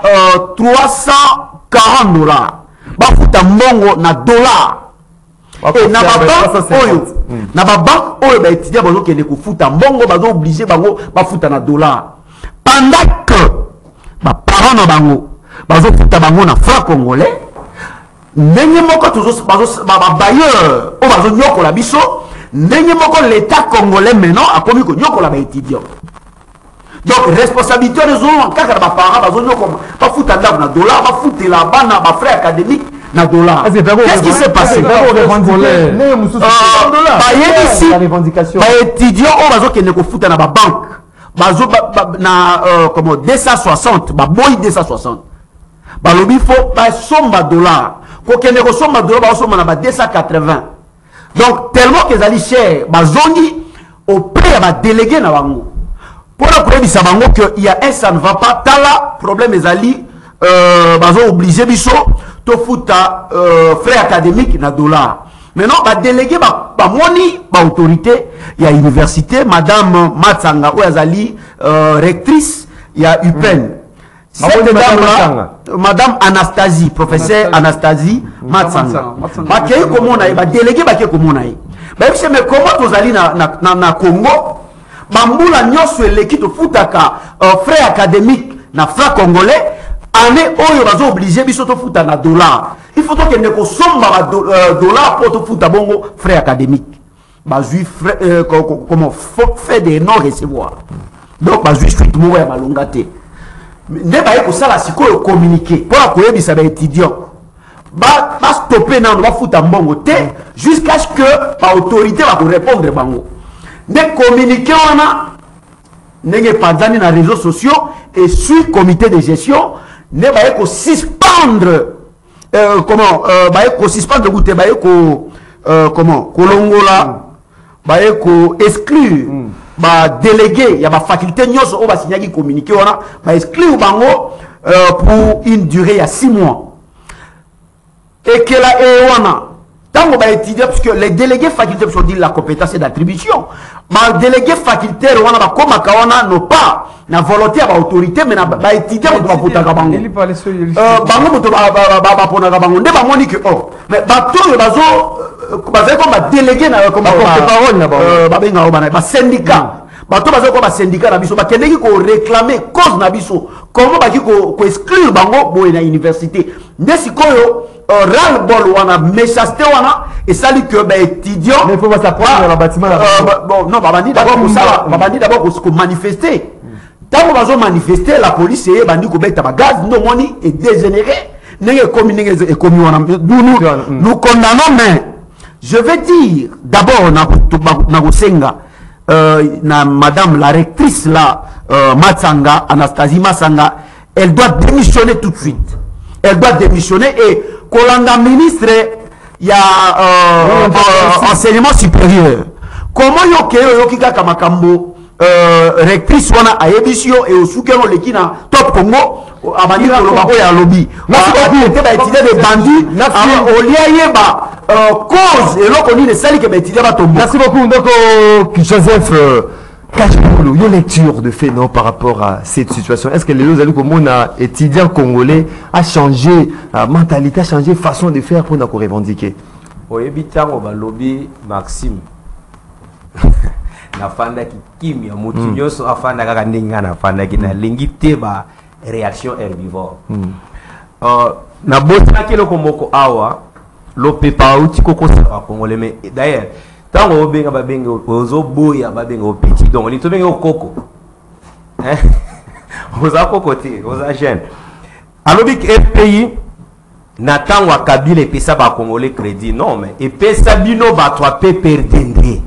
$340, bah fouta mongo na dollar. Et na ba banque oyo bah étudiant bah qui ne ko fouta mongo bah obligé bah fouta na dollar. Pendant que bah parents na bango bah fouta bango na franc congolais. Nenye moko toujours bah bailleur o bah nyoko la biso. L'État congolais maintenant a commis que nous avons des étudiants. Donc, responsabilité de nous, quand les parents pas foutre un dollar, pas foutre la banne, pas frais académique, na dollar. Qu'est-ce qui s'est passé? Les étudiants, on va dire qu'ils foutent dans la banque. Comme 260, boy 260. Il faut pas somme dollar. Quand on a somme dollar, on a 280. Donc, tellement que les chers, bazongi, au prix à délégué na bango. Pour le problème, il y a un, ça ne va pas. Tala, problème, les alliés, bazo obligé, biso, to fouta, frais académiques, na dollar. Maintenant, bah délégué, bah moni, bah autorité, il y a université, madame Matsanga, ou Azali, rectrice, il y a UPEN. Cette dame-là, madame Anastasie, professeur Anastasie Matsanga. Comment on a délégué, comment on a mais comment vous allez na Congo, Bamboula nyonso l'équipe de foutaka, frais académiques, na franc congolais, année oyo bazo obligé biso to futa na dollar. Il faut que ne consomme dollar pour to futa bongo frais académiques. Bazui frais comment fait des non recevoir. Donc bazui suite mo ya malongate. Ne ba ko sala siko communiquer pour akoyebisa ba étudiant. Ba stopper na ba futa mbongo te jusqu'à ce que ba autorité va répondre bango. Ne communiquer wana nenge panzani na réseaux sociaux et sur comité de gestion ne ba ko suspendre comment ba ko suspendre goûter ba ko comment kolongola ba ko exclure ba délégué il y a ba faculté nyonso o ba signaki communiquer wana ba exclure bango pour une durée à 6 mois et que la wana tango ba étudier parce que les délégués facultaires sont dit la compétence d'attribution ma délégué facultaire wana ba koma kawana no pas na volonté ba autorité mais na ba étudier on doit voter ka bango bango moto ba pona ka bango nde ba moni que oh mais ba to bazo bazo comme ba délégué na comme porte-parole na ba benga ba syndicat ba to bazo comme ba syndicat na biso ba kendeki ko réclamer cause na biso comment ba ki ko exclure bango boy na université nde sikoyo ras-le-bol wana méchanceté wana et ça dit que ben étudiant mais il faut pas s'apprendre dans le bâtiment bon non babandi d'abord pour ça babandi d'abord pour manifester tant qu'on va manifester la police et bandi ko beta ba gaz no moni est dégénéré n'est comme wana nous condamnons mais je vais dire d'abord na Gosenga na madame la rectrice là Matsanga Anastasie Matsanga elle doit démissionner tout de suite. Elle doit démissionner et Kolanda ministre il y a enseignement supérieur. Comment yokika kamakambo rectrice wana ayebisio et osukelo lekina top Congo abandi kolobako ya lobby. Merci beaucoup. Ba étudier des bandits au lieu ba cause et l'on dit sali que ba étudier ba tombo. Merci beaucoup donc Joseph Kachibulu, une lecture de fait non par rapport à cette situation. Est-ce que les étudiants congolais a changé mentalité, a changé façon de faire pour nous revendiquer? Oui, bitango ba lobby Maxime. Na fanda ki kimia mutu nyoso afanda kaka ndinga na fanda ki na lingite ba réaction herbivore. Na bota ki loko moko awa lo pepa uti koko sa congolais mais d'ailleurs tant on benga ba benga ozo boya ba benga petit donc li to benga koko hein oza kokote oza jeune alobi que pays n'attend wa Kabila et pesa ba congolais crédit non mais et pesa bino ba toi pe perdendre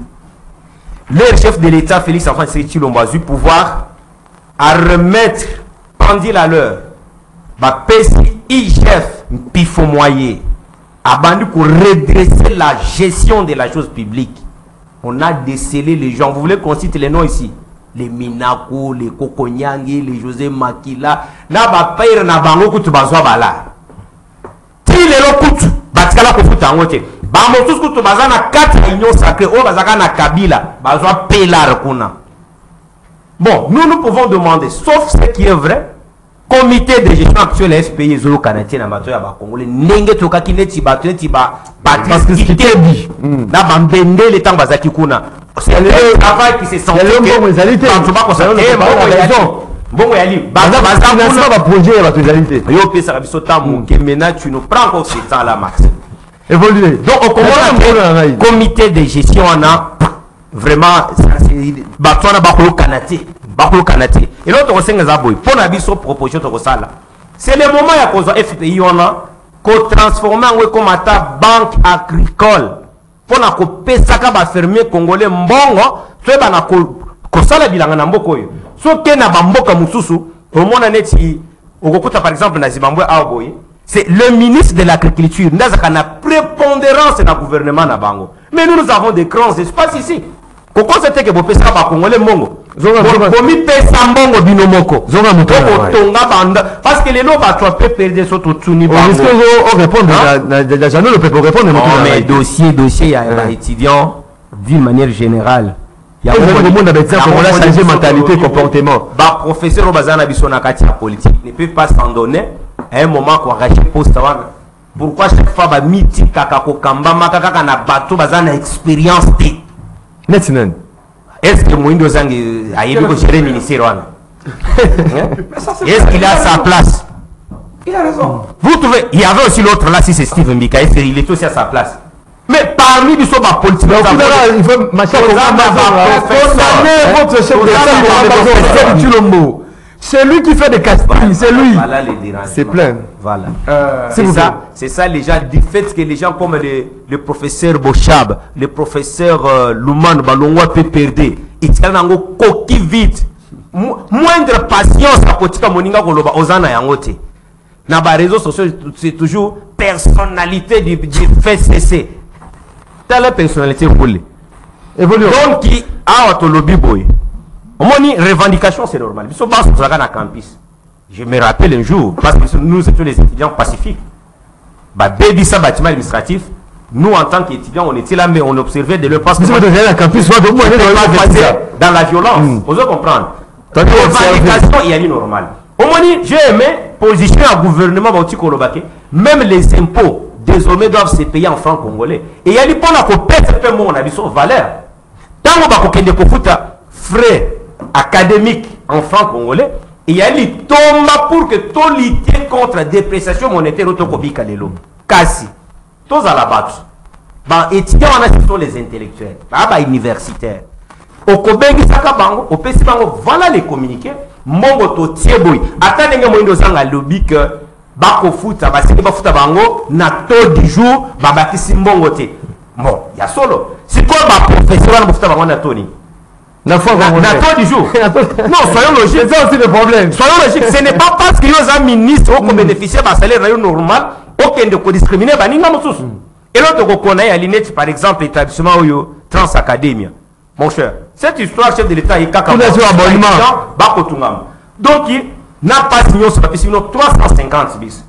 le chef de l'état Félix Antoine Tshisekedi a eu pouvoir à remettre pendant à l'heure ba pesi IGF pifo moyen abandonné pour redresser la gestion de la chose publique. On a décelé les gens. Vous voulez qu'on cite les noms ici? Les Minako, les Kokonyangi, les José Makila. Na ba paire na bango kutu bazwa bala. Ti lelo kutu batikala ko futa ngote. Ba mo tous kutu bazana 4 unions sacrées o bazaka na Kabila bazwa pelar kuna. Bon, nous pouvons demander sauf ce qui est vrai. Comité de gestion actuel FPI Zolo Canadien na bato ya ba Congolais nenge toka kineti bato neti ba parce que c'était dit na bambende le temps bazaki kuna c'est le travail qui se sent bon réalité bon yali baza ba projet ya bato réalité yo pesa biso tamu que maintenant tu nous prends encore ce temps là max évoluer donc au Congo comité de gestion on a vraiment bato na ba Canadien et l'autre aussi nous a boy pour la biso proposition de ça c'est le moment à cause FPI on a qu'on transformer comme ta banque agricole pour na ko pesa ka ba fermier congolais mbongo so ba na ko sala bilanga na mboko yo so ke na ba mboka mususu au monde neti okokuta par exemple na Zimbabwe a boy c'est le ministre de l'agriculture ndazaka na prépondérance na gouvernement na bango mais nous avons des grands espaces ici koko c'était que bo pesa ba congolais mbongo bomi pesa mbongo binomoko zonga mutoko tonga banda parce que les lots va toi peut perdre sur tout tuni bango est-ce que on répondre la jamais le peut répondre mais dossier il y a étudiant d'une manière générale il y a beaucoup de monde avec ça pour changer mentalité comportement ba professeur au bazana biso na kati ya politique ne peut pas s'en donner à un moment qu'on racheter poste wana pourquoi chaque fois ba miti kaka ko kamba makaka na bato bazana expérience té maintenant est-ce que Moïndo Zangi a eu que gérer le ministère? Est-ce qu'il a sa place? Il a raison. Vous trouvez, il y avait aussi l'autre là, si c'est Steve Mbika, il est aussi à sa place. Mais parmi les autres politiques, il faut marcher votre chef de l'État. C'est lui qui fait des castings, c'est lui. Voilà les dérangements. C'est plein. Voilà. C'est ça les gens, du fait que les gens comme le professeur Bochab, le professeur Louman Balongwa peut perdre, ils tiennent en coquille vide. Moindre patience à Potika Moninga Koloba Ozana Yangote. Dans les réseaux sociaux, c'est toujours personnalité du fait cesser. Telle personnalité pour lui. Donc, qui a un lobby boy. Moni revendication c'est normal. Ils sont pas sur la campus. Je me rappelle un jour parce que nous étions les étudiants pacifiques. Bah baby ça bâtiment administratif. Nous en tant qu'étudiants on était là mais on observait de leur passe. La campus dans la violence. Vous comprendre. Revendication il y a une normale. Au Moni j'ai aimé position à gouvernement Bauti Kolobake. Même les impôts désormais doivent se payer en francs congolais. Et il y a des points à peut-être fait mon avis sur valeur. Tant qu'on va kokende kofuta frais académique en francs congolais, il y a les tomba pour que tout lutter contre la dépréciation monétaire au Tokobi Kalelo. Kasi, tous à la batte. Bah, étudiants, on a surtout les intellectuels, bah, universitaires. Au Kobengi Saka Bango, au PC Bango, voilà les communiqués. Mongo to tieboy. Attendez, moi, nous avons lobby que Bako Futa, Basiki Bafuta Bango, na taux du jour, Babakisi Mbongo te. Bon, il y a solo. C'est quoi ma professeur Bafuta Bango na Tony? Na taux du jour. Non, soyons logiques. C'est ça aussi le problème. Soyons logiques. Ce n'est pas parce que nous avons un ministre qui bénéficie d'un salaire normal, aucun de discriminer, et l'autre reconnaît à l'INET, par exemple, l'établissement Trans Academia. Mon cher, cette histoire, chef de l'État, il y a donc, il n'a pas signé ce papier, sinon 350 bis.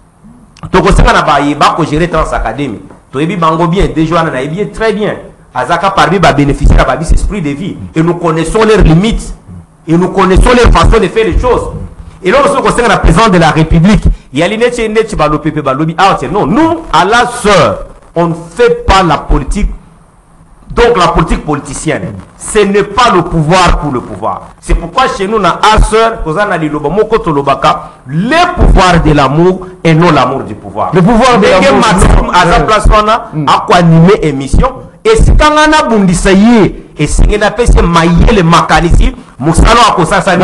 Donc, on va gérer Trans Académie. Tu es bien, déjà, on a bien, très bien. Azaka parmi va bénéficier de esprit de vie. Et nous connaissons leurs limites. Et nous connaissons leur façon de faire les choses. Et là, on concerne la présidente de la République. Il y a l'INET, non, nous, à la sœur, on ne fait pas la politique. Donc la politique politicienne, ce n'est pas le pouvoir pour le pouvoir. C'est pourquoi chez nous, le pouvoir de l'amour et non l'amour du pouvoir. Le pouvoir de l'amour. À sa place, on a animé émission. Et si quand on a bundisaye, et si on a fait ce maillé le mécanisme, Moussalo a posé ça, et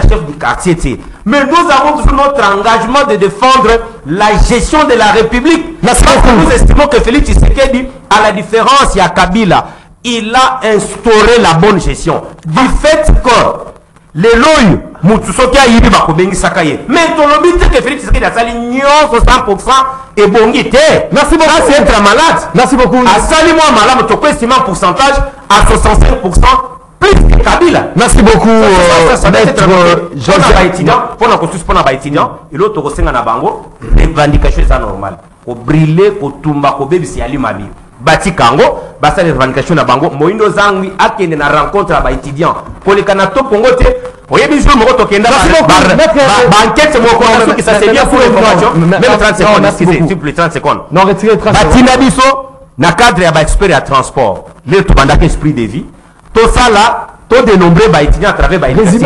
chef du quartier. Mais nous avons toujours notre engagement de défendre la gestion de la République. Nous estimons que Félix Tshisekedi, à la différence, il y a Kabila, il a instauré la bonne gestion. Du fait que les lois, Moutsoki a yébi bakobengi sakaye. Mais ton lobby que Félix Tshisekedi a sali 60% et bongité. Merci beaucoup. C'est être malade. Merci beaucoup. À sali moi malade, tu peux estimer un pourcentage à 65%. Kabila. Merci beaucoup, maître Joseph. Pour la construction, pour les étudiants, et l'autre, c'est un bango, revendication, c'est normal. Au brûler, au tumba, au bébé, c'est à l'imami. Bati Kango, basa les revendications na bango, moindo zangwi, akene na rencontre à étudiants. Pour les canatos, pour ngote, oye bisou, moto kenda, enquête, mon convention qui ça c'est bien pour l'information, même 30 secondes, excusez, s'il vous plaît, 30 secondes. Non, retirez 30 secondes. Batina biso, na cadre à expert à transport, le tout bandaka esprit de vie. Tout ça là, tout dénombré par étudiants à travers l'université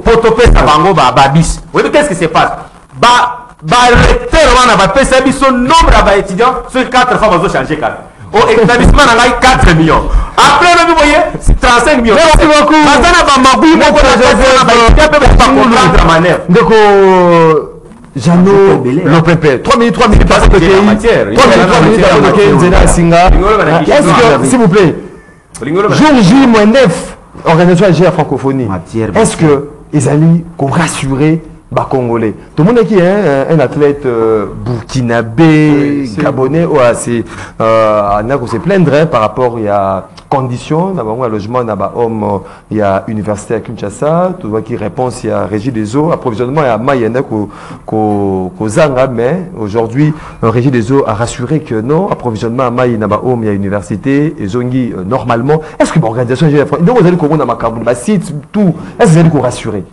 pour topper sa bango babis. Oui, mais qu'est-ce qui se passe? Recteur, on a fait son nombre d'étudiants sur 4 fois, on va changer 4. Au établissement, on a 4 millions. Après, vous voyez, c'est 35 millions. Merci beaucoup. Donc, Jeannot Lopepe, 3 minutes parce que 3 minutes s'il vous plaît. Jour J-9, organisation algérienne francophonie. Est-ce que ils allaient rassurer les Congolais? Tout le monde qui est un athlète burkinabé, gabonais, c'est on se plaindre par rapport à conditions, un logement, il y a université à Kinshasa, tu vois qui réponse, il y a régie des eaux, approvisionnement, il y a Mayenne Kozanga, mais aujourd'hui, un régie des eaux a rassuré que non, approvisionnement à Mayenne, il y a université, et Zongi, normalement, est-ce que l'organisation, donc vous allez courir dans ma site, tout, est-ce que vous allez vous rassurer?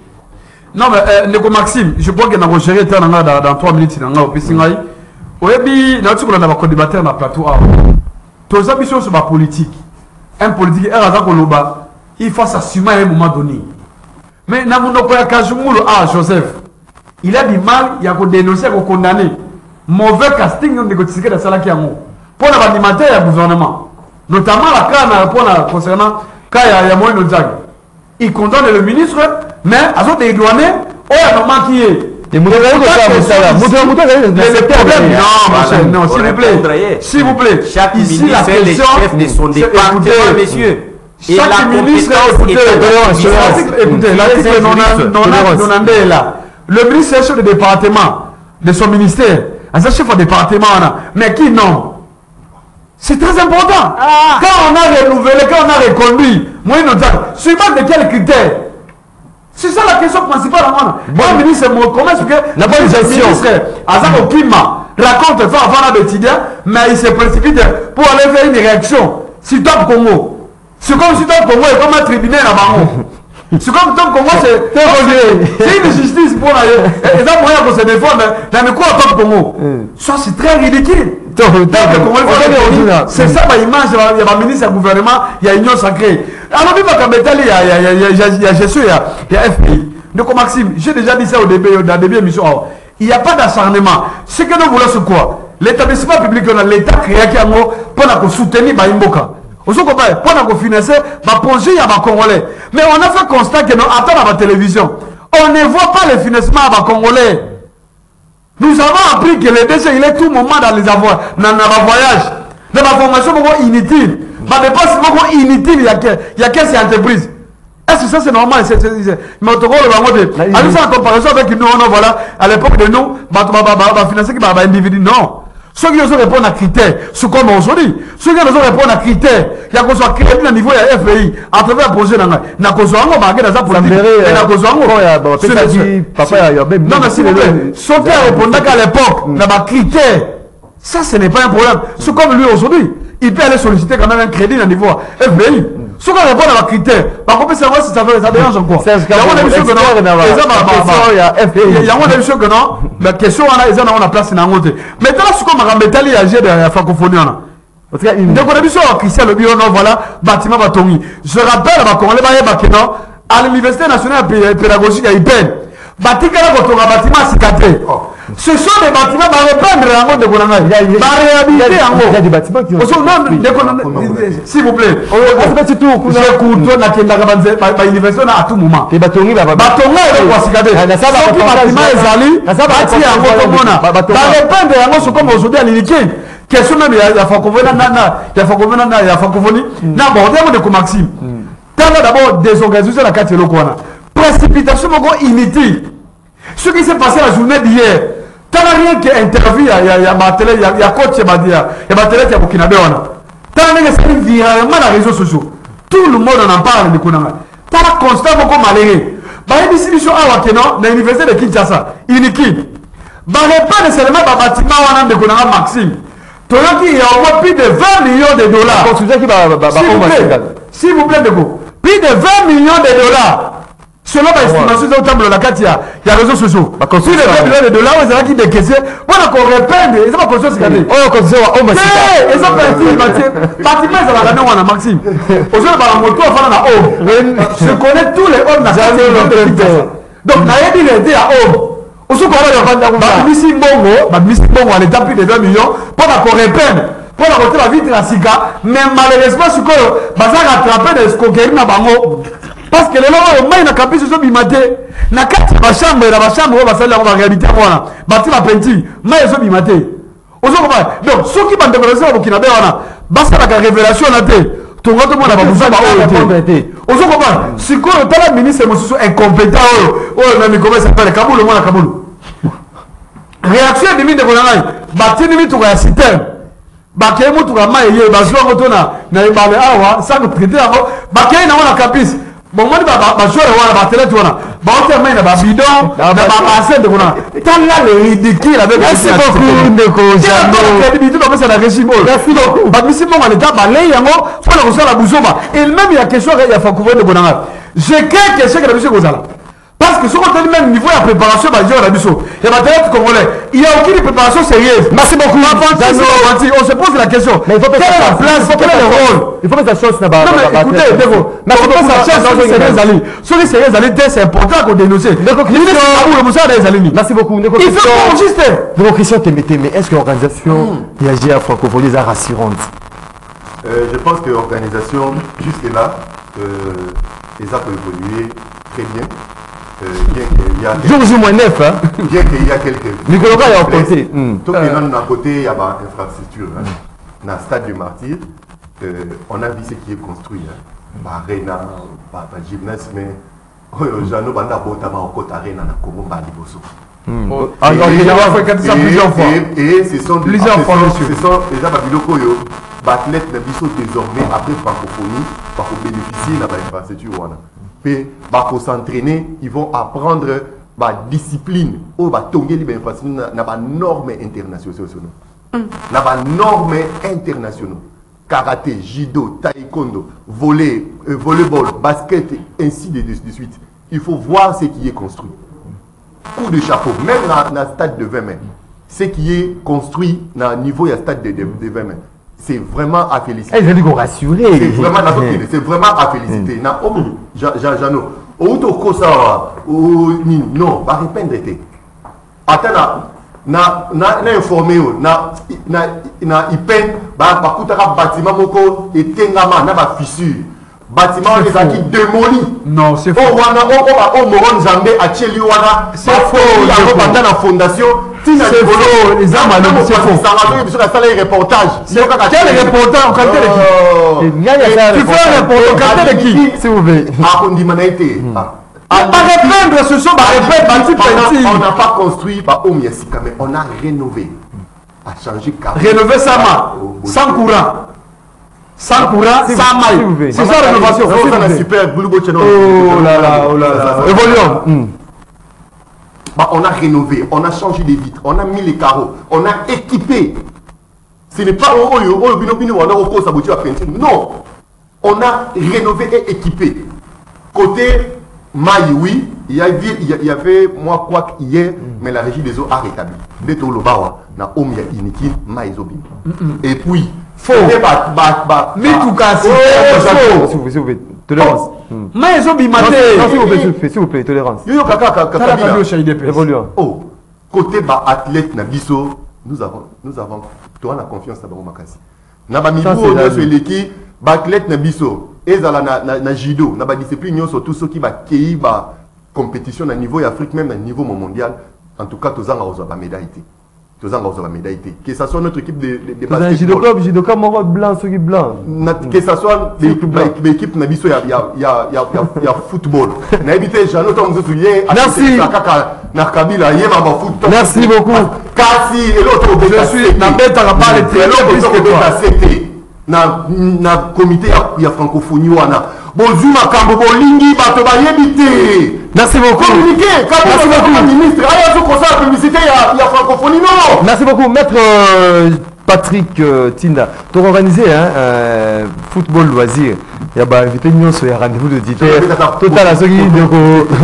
Non, mais Neko Maxime, je crois que nous avons géré dans 3 minutes, dans Oyebi, nous avons un co-débatteur dans le plateau. Tous les ambitions sur la politique. Un politique, il faut s'assumer à un moment donné. Mais nous avons Joseph, il a du mal, il a dénoncé, il a condamné. Mauvais casting, nous avons négocié dans la salle pour l'alimentaire du gouvernement. Notamment la CAN concernant Kaya Yamoy Nozag. Il condamne le ministre, mais à ce des douaniers, il y a un moment qui est. Le problème, non, s'il vous plaît. S'il vous plaît. Chaque ministre est le chef de son département, messieurs. Chaque ministre, écoutez, l'article 90 est là. Le ministre est chef de département de son ministère. C'est un chef de département, mais qui non? C'est très important. Quand on a renouvelé, quand on a reconduit, suivant de quels critères? C'est ça la question principale. Bon ministre, comment est-ce que la bonne gestion Azak Okima raconte avant l'étudiant, mais il se précipite pour aller faire une réaction sur Top Congo. C'est comme si Top Congo est comme un tribunal à Bango. C'est comme Top Congo, c'est une justice pour aller. Et ça, moyen pour se défendre dans le quoi Top Congo. Ça, c'est très ridicule. C'est ça l'image, il y a un ministre du gouvernement, il y a une union sacrée. Alors, il y a Jésus, il y a FPI. Donc, Maxime, j'ai déjà dit ça au début, dans le début de l'émission. Il n'y a pas d'acharnement. Ce que nous voulons, c'est quoi? L'établissement public, l'État créé pour soutenir Baimboka. Pour financer le projet à Congolais. Mais on a fait constat que nous attendons à la télévision. On ne voit pas le financement à Congolais. Nous avons appris que le DG, il est tout moment dans les voyages, dans la formation inutile. Dans les dépenses inutiles, il y a quelle entreprise. Est-ce que ça c'est normal? Mais on en comparaison avec nous, voilà, à l'époque de nous, on va financer qui va individu. Non. Ceux qui nous répondent à critères, ce qu'on a aujourd'hui, ceux qui nous répondent à critères, il y a qu'on soit créé au niveau de la FPI, à travers un projet, il y a qu'on soit en marqué dans sa politique, il y a qu'on soit en non, mais s'il vous plaît, ceux qui répondent à l'époque, il y a des critères. Ça, ce n'est pas un problème. C'est comme lui aujourd'hui, il peut aller solliciter quand même un crédit au niveau de la FPI. Ce qu'on répond à la critère, par contre, c'est vrai si ça dérange encore. Il y a des choses que non, mais question on a place dans le maintenant, ce qu'on m'a remis à agir de la francophonie. Donc, on a vu sur Christian le bureau, voilà, bâtiment Batongi. Je rappelle à l'Université nationale pédagogique à IPN, bâtiment cicatré. Ce sont des bâtiments qui vont reprendre en mode de Konanga. Il y a des bâtiments qui ont. S'il vous plaît. J'ai couru à l'université à tout moment. Les bâtiments sont comme aujourd'hui à l'Uniké. Question même, il y a francophonie. De Maxime. D'abord, désorganiser la carte de l'Okwana. Précipitation inutile. Ce qui s'est passé la journée d'hier. T'as rien qui interview, il y a ma télé, il y a coach, il y a ma télé qui a Burkina Faso. T'as rien qui viralement dans les réseaux sociaux. Tout le monde en parle de Kunanga. T'as la constat beaucoup malheureux. Bah, il y a des solutions à Wakeno, dans l'université de Kinshasa. Il n'y a pas nécessairement un bâtiment de Kunanga Maxime. Il y a au moins plus de 20 millions de dollars. S'il vous plaît, plus de 20 millions de dollars. Selon l'estimation de l'automne de la carte, il y a réseaux sociaux. Si les 20 millions de dollars, ils ont qui décaissé, on a répète, ils ont pas conscience de regarder. Oh, comme ça, ils ont perdu le bâtiment, ils ont regardé, on a Maxime. Aujourd'hui, la moto, on a Homme. Je connais tous les hommes nationaux. Donc, on a dit l'aider à Homme. Aussi, on a Missy Bongo, à l'état plus de 20 millions, pour qu'on répète. Pour la côté la vitre à Sika, mais malheureusement, ce qu'on va rattraper des escroqueries dans Bango. Parce que les gens ont une capacité de bimater. Na carte ma chambre, on va faire la réalité. Voilà. Bâti la peinture, mais ils ont bimaté. Donc, ceux qui vont développer au Burkina Faso, basta la révélation à la tête. Tout le monde a besoin de aujourd'hui, si le ministre est incompétent, comment ça s'appelle Kaboul, moi, Kaboul. Réaction de mine de Bonanaï, bâti de mine, tu as un système. Bakay mutu kama yeye bazwa ngotona na ibale awa sango traité ako bakay na wana kapisi bon moi ba jouer wana ba télé wana ba hotel mais na ba bidon na ba ascend kuna tala le ridicule avec merci beaucoup ndeko jano crédibilité ba ça la régime merci beaucoup ba misi mon l'état ba lay yango pour la kosala buzoba et même il y a question il y a fakuvo de bonanga je crains que c'est que la monsieur kozala. Parce que sur le même niveau de préparation, il n'y a aucune préparation sérieuse. Merci beaucoup. On se pose la question. Mais il faut quelle est la place, quel est le rôle? Il faut mettre la chose là-bas. Non, mais écoutez, merci beaucoup. C'est important qu'on dénonce. Merci beaucoup. Il faut enregistrer. Donc, Christian Temete, mais est-ce que l'organisation réagit à francophonie est rassurante? Je pense que l'organisation, jusque-là, les a évolué très bien. Bien qu'il y a quelques Nicolas il y a côté tout à côté il y a une infrastructure dans le stade du Martyr on a vu ce qui est construit par arena par gymnase mais Jano banda botama en côte arena na Congo Bali Bosso et ce sont les athlètes de Bisso désormais après francophonie pour bénéficier de l'infrastructure pour s'entraîner, ils vont apprendre la discipline ou la normes internationales. Karaté, judo, taekwondo, volleyball, basket, ainsi de suite. Il faut voir ce qui est construit. Coup de chapeau, même dans le stade de 20 mètres, ce qui est construit dans le niveau du stade de 20 mètres. C'est vraiment à féliciter. C'est vraiment à féliciter. Jano, non, pas répondre. attends na informé na ipen ba kutaka bâtiment moko etengama na ba fissure bâtiment qui démoli. Non, c'est faux. Oh Moron Zambé a Tcheli wana. C'est faux. Il y a pendant la fondation. C'est faux. Les armes à l'homme, c'est faux. C'est un reportage. Quel reportage en qualité de qui? Tu fais un reportage en qualité de qui? S'il vous plaît. Ah, on dit manaïté. Ce sont on n'a pas construit par Omiasika, mais on a rénové. A changé carrément. Rénover Sama. Sans courant. Sans courant, sans maille. C'est ça la rénovation. C'est super. Oh là là, oh là là. Évoluons. On a rénové, on a changé les vitres, on a mis les carreaux, on a équipé. Ce n'est pas non, on a rénové et équipé. Côté maille, oui, il y avait moi quoi hier, mais la régie des eaux a rétabli. Na omia iniki maïzobim. Et puis faux. Mais tout cas, s'il vous plaît, tolérance. Maïzobim s'il vous plaît, tolérance. Yo kaka évoluons. Oh, côté ba athlète na biso, nous avons toi la confiance dans Makasi. Na ba mibu on so eleki ba athlète na biso, ezala na judo, na ba discipline nyonso tout ceux qui ba kei ba compétition na niveau Afrique même na niveau mondial, en tout cas tous en ba médaille. Tous en la médaille. Que ce soit notre équipe de basketball. Judoka moro blanc, ceux qui blanc. Que ce soit l'équipe Nabiso, il y a football. Merci. Merci beaucoup. Kasi et l'autre je suis na beta la balle très na comité il y a francophonie wana. Bonjour Makambo Bolingi bato bayebite. Merci beaucoup. Communiquer. Merci beaucoup ministre. Ayaz ko sa publicité il y a francophonie non. Merci beaucoup maître Patrick Tinda. Tu as organisé football loisir. Il y a invité nous sur rendez-vous d'auditeurs. Total à de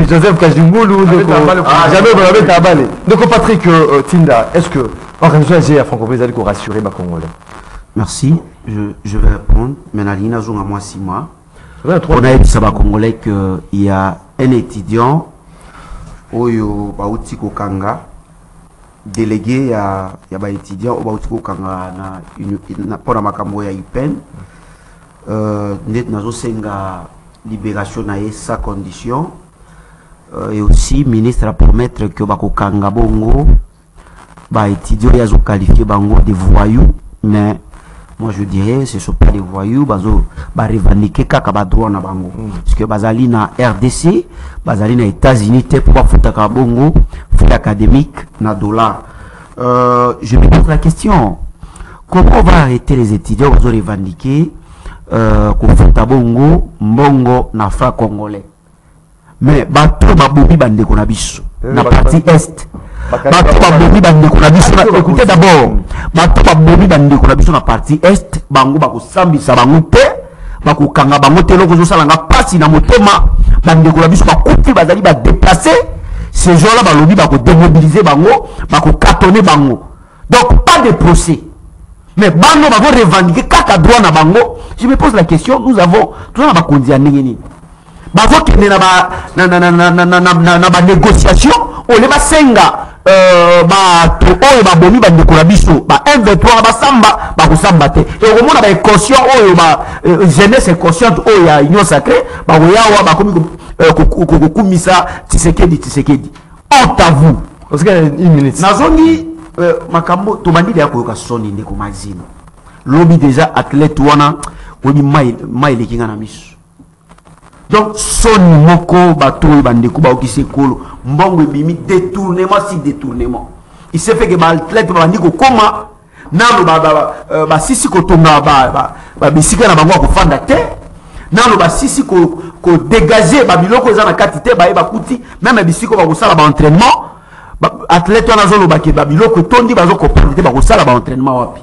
Joseph Kajimboulou jamais vous l'avez tabalé. Donc Patrick Tinda, est-ce que organiser à francophonie allez rassurer ma Congolais? Merci, je vais répondre. Menalina Zunga moi 6 mois. On a dit ça va Congolais qu'il y a un étudiant Oyo Bauti Kokanga délégué à ba étudiant Bauti Kokanga na pour makambo ya IPEN net nazo senga libération na sa condition et aussi ministre a promettre que ba Kokanga bongo ba étudiant ya zo qualifier bango de voyous mais moi je dirais ce sont pas des voyous bazo ba revendiquer kaka ba droit na bango parce que bazali na RDC bazali na États-Unis te pour fouta ka bongo foot académique na dollar. Je me pose la question, comment on va arrêter les étudiants bazo revendiquer ko fouta bongo mbongo na franc congolais mais bato ba bobi bande ko na biso na partie est. Écoutez d'abord, na partie est, bango bako sambisa bango te, bako kanga bango te loko zo salanga pasi na motema, bande ko na biso ba couper bazali ba déplacer, ces gens-là ba lobi bako démobiliser bango, bako cartonner bango. Donc pas de procès. Mais bango bako revendiquer kaka droit na bango. Je me pose la question, nous avons tout ça ba kondia ningeni. Bako kende na ba négociation, on les ba senga ba to oyo ba bomi ba ndeko na biso ba M23 ba samba ba kusamba te et au monde ba conscient oyo ba jeunesse consciente oyo ya union sacrée ba yawa ba komi ko kumisa Tshisekedi honte à vous parce que une minute nazongi makambo to bandide ya koyoka soni ndeko mazina lobi déjà athlète wana obi mai lekinga na miso. Donc soni moko bato bandeko ba okise kolo mbongo bimi détournement si détournement il s'est fait que ba athlète bandiko koma nalo ba sisi ko tonga ba bisika na bango ko fanda te nalo ba sisi ko dégager ba biloko za na katite ba kuti même bisiko ba ko sala ba entraînement athlète wana zo lo ba ke ba biloko tondi ba zo ko prendre ba ko sala ba entraînement wapi.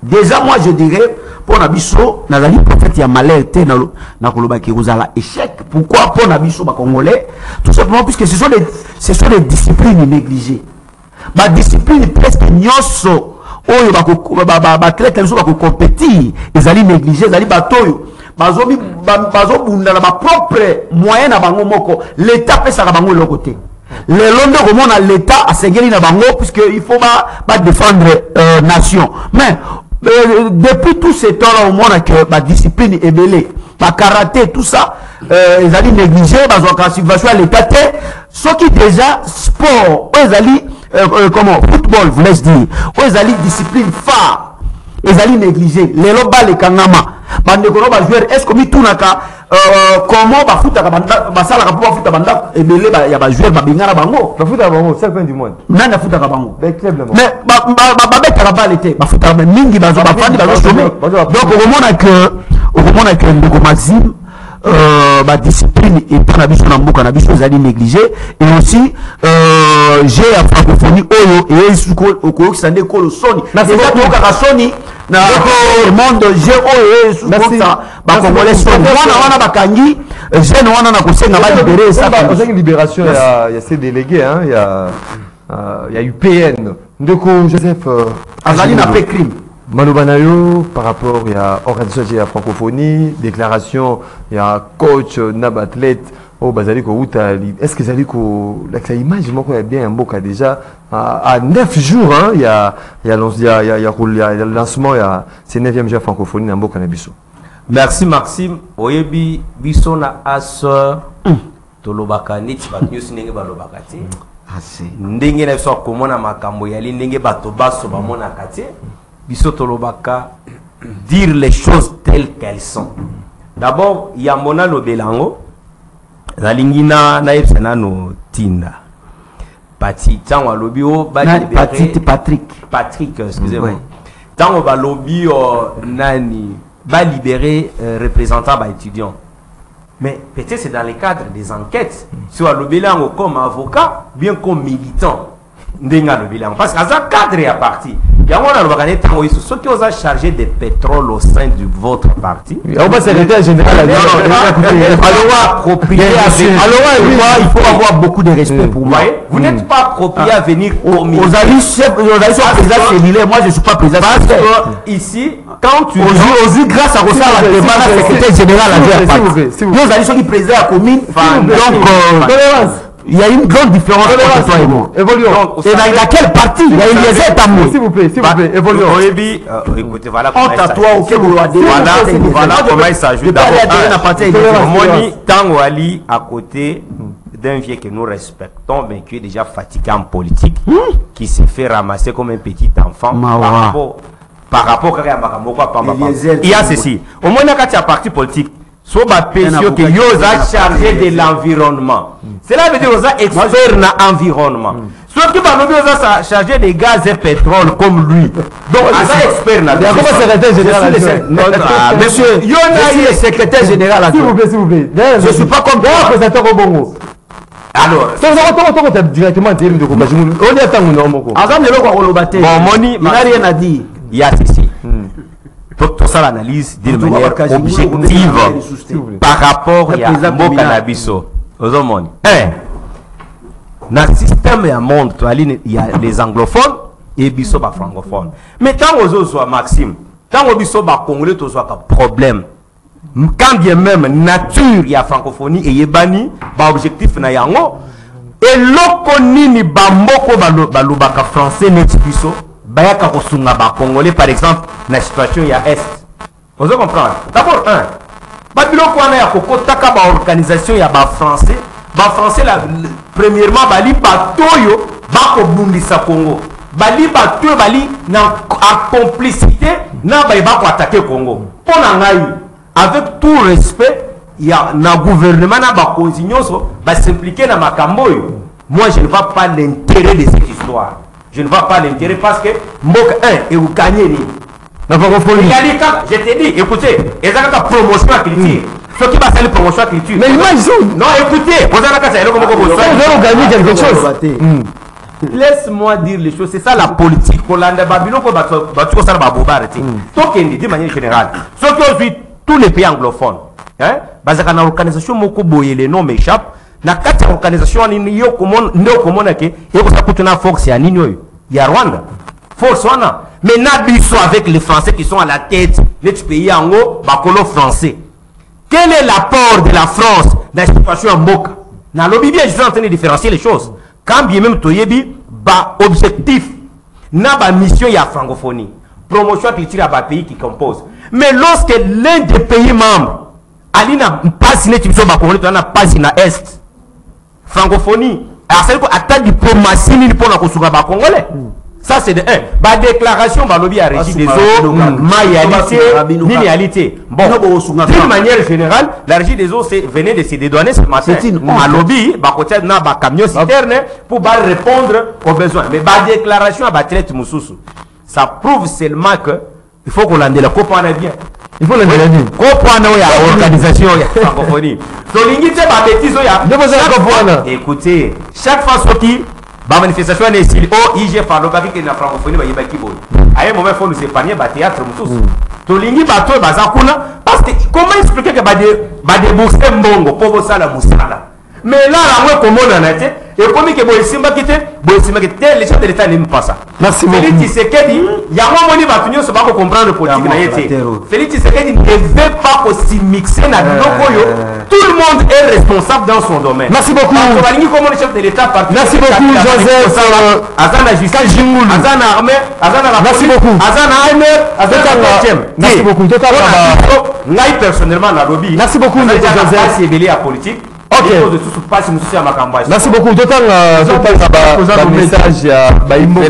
Déjà moi je dirais pour Nabiso nazali prophète ya malheur te na koloba ki kozala échec. Pourquoi pour Nabiso ba congolais? Tout simplement puisque ce sont des disciplines négligées. Ba discipline presque nyonso oyo ba athlète so ba ko compétir ezali négligé ezali batoyo bazo bunda na ba propre moyen na bango moko l'état pesa ka bango le côté. les londres comment on a l'état à Sengeli na bango puisque il faut pas défendre nation mais depuis tout ce temps là au moins que la discipline est belée la karaté tout ça ils allaient négliger bazwa subvention à l'état ce qui déjà sport ils allaient comment football voulais dire ils allaient discipline phare ils allaient négliger les loba les kangama bande ko ba joueur est-ce que mi tunaka comment ba futa ka banda basala ka ba futa banda ebele ba ya ba joueur ba bingana bango ba futa bango c'est fin du monde nana futa ka bango mais club mais ba beta ka balle te ba futa ba mingi ba zo ba fandi ba zo sommet donc au moment que ndeko Maxime ba discipline et puis na biso na mboka na biso zali négligé et aussi j'ai la francophonie oyo et suko okoyo sande ko le soni na c'est ça ko ka soni na le monde j'ai oyo suko ça ba congolais soni wana bakangi jeune wana na kosenga ba libérer ça c'est une libération il y a ces délégués hein il y a UPN ndeko Joseph azali na pe crime Malobanayo par rapport il y a organisation de la francophonie déclaration il y a coach nab athlète au bazaliko uta est-ce que zaliko la image moi qu'on bien un boka déjà à 9 jours hein il y a le lancement il y a c'est 9e jour francophonie na mboka na biso. Merci Maxime oyebi biso na aseur tolobaka neti ba news ndenge balobaka te ndenge na biso komona makambo yali ndenge bato baso bamona kate biso tolobaka dire les choses telles qu'elles sont. D'abord yambona lobelango zalingina na yepsana no tinda pati tango lobi o ba Patrick excusez-moi tango ba lobi nani ba libérer représentant ba étudiant mais peut-être c'est dans le cadre des enquêtes sur lobelango comme avocat bien comme militant ndenga lobelango parce que ça cadre à parti yango na lobaka ne tango iso ceux qui ont chargé de pétrole au sein de votre parti on va secrétaire général il faut avoir beaucoup de respect pour moi vous n'êtes pas approprié à venir aux amis chefs président cellulaire moi je suis pas président parce que ici quand tu aujourd'hui grâce à Rosa la demande secrétaire général à vous allez ceux qui président la commune donc il y a une grande différence entre toi et moi. Évoluons. Et dans quel parti il y a une liaison s'il vous plaît, évoluons. Écoutez, voilà comment ça voilà comment il s'ajoute d'abord. Moni Tango Ali à côté d'un vieux que nous respectons, mais qui est déjà fatigué en politique, qui s'est fait ramasser comme un petit enfant par rapport à Makamoko. Il y a ceci. Au moins, quand il y a un parti politique, soit pétion que yosa chargé de l'environnement. Cela veut dire yosa expert dans l'environnement. Soit qui va yosa chargé de gaz et pétrole comme lui. Donc yosa expert dans l'environnement. Comment secrétaire général? Monsieur, Yona est secrétaire général. S'il vous plaît. Je ne suis pas comme toi. Présentateur au Bongo. Alors, directement de on est à mon Azam de l'eau Rolobate. Bon, Moni, il n'a rien à dire. Il y a ceci. Tout ça l'analyse d'une manière objective par rapport à mon cannabiso. Dans le système et monde, il y a les anglophones et les francophones. Mais tant que vous soit Maxime, tant que vous soit congolais, vous soit problème. Quand bien même nature il y a francophonie et yebani, ba objectif na yango et lokoni ni bamboko balobaka français net biso. Bayaka kosunga ba congolais par exemple na situation ya est. Vous comprenez? D'abord babilo kwana ya kokotaka ba organisation ya ba français la premièrement bali batoyo ba ko bundisa Congo. Bali batoyo bali na complicité na ba ko attaquer Congo. Pona ngai avec tout respect il y a na gouvernement na ba konzinyoso ba s'impliquer na makambo yo. Moi je ne vois pas l'intérêt de cette histoire. Je ne vois pas l'intérêt parce que Mbok 1 et vous gagnez. Je t'ai dit, écoutez, ils ont la promotion à culture. Ce qui va faire la promotion à culture. Mais imagine. Non, écoutez, vous avez gagné quelque chose. Laisse-moi dire les choses. C'est ça la politique. Pour la Babylone, de manière générale. Sauf qu'aujourd'hui, tous les pays anglophones, parce que l'organisation Mokoboye, les noms m'échappent. Na kati organisation ni yo komona ke yo ko sakutuna force ya nini ya Rwanda force wana mais na biso avec les Français qui sont à la tête de ce pays ango bakolo français. Quel est l'apport de la France dans la situation en Mboka? Na lobby bien je suis en train de différencier les choses. quand bien même toyebi ba objectif na ba mission ya francophonie promotion culturelle à ba pays qui compose mais lorsque l'un des pays membres alina passe ne tu ba congolais na passe na est francophonie alors c'est attaque diplomatie ni pour na kosuka ba congolais. Ça c'est de 1. Ba déclaration ba lobby à régie des eaux, maïalité, linéalité. Bon, d'une manière générale, la régie des eaux venait de se dédouaner ce matin. À lobby, ba côté na ba camion citerne pour ba répondre aux besoins. Mais ba déclaration à ba traite mususu. Ça prouve seulement que il faut qu'on l'ende la comprendre bien. Il faut l'ende bien. Comprendre ya organisation ya francophonie. Donc l'ingité ba bêtise ya. Écoutez, chaque fois sorti la manifestation est ici. Oh, IG Farlobaki qui est la francophonie, il y a qui à un moment, il faut nous épargner le théâtre. Tolingi bateau et bazakuna. Parce que comment expliquer que des bourses mbongo pour ça la moussala. Mais là, la comment on a été et comme que Boïsimba qui était, les chefs de l'État n'aiment pas ça. Merci beaucoup. Félix Tshisekedi, il y a un moment où il va comprendre le politique. Félix Tshisekedi ne veut pas aussi mixer dans tout le monde est responsable dans son domaine. Merci beaucoup. Comment les chefs de l'État partent. Merci beaucoup, Joseph. Azana Justin Jingoulou. Azana Armé. Azana la Merci beaucoup. Azana Aimer. Azana Merci beaucoup. Moi, personnellement, la lobby. Merci beaucoup, Joseph. C'est belé à politique. Ok. Merci beaucoup. D'autant le message à Baïmbo.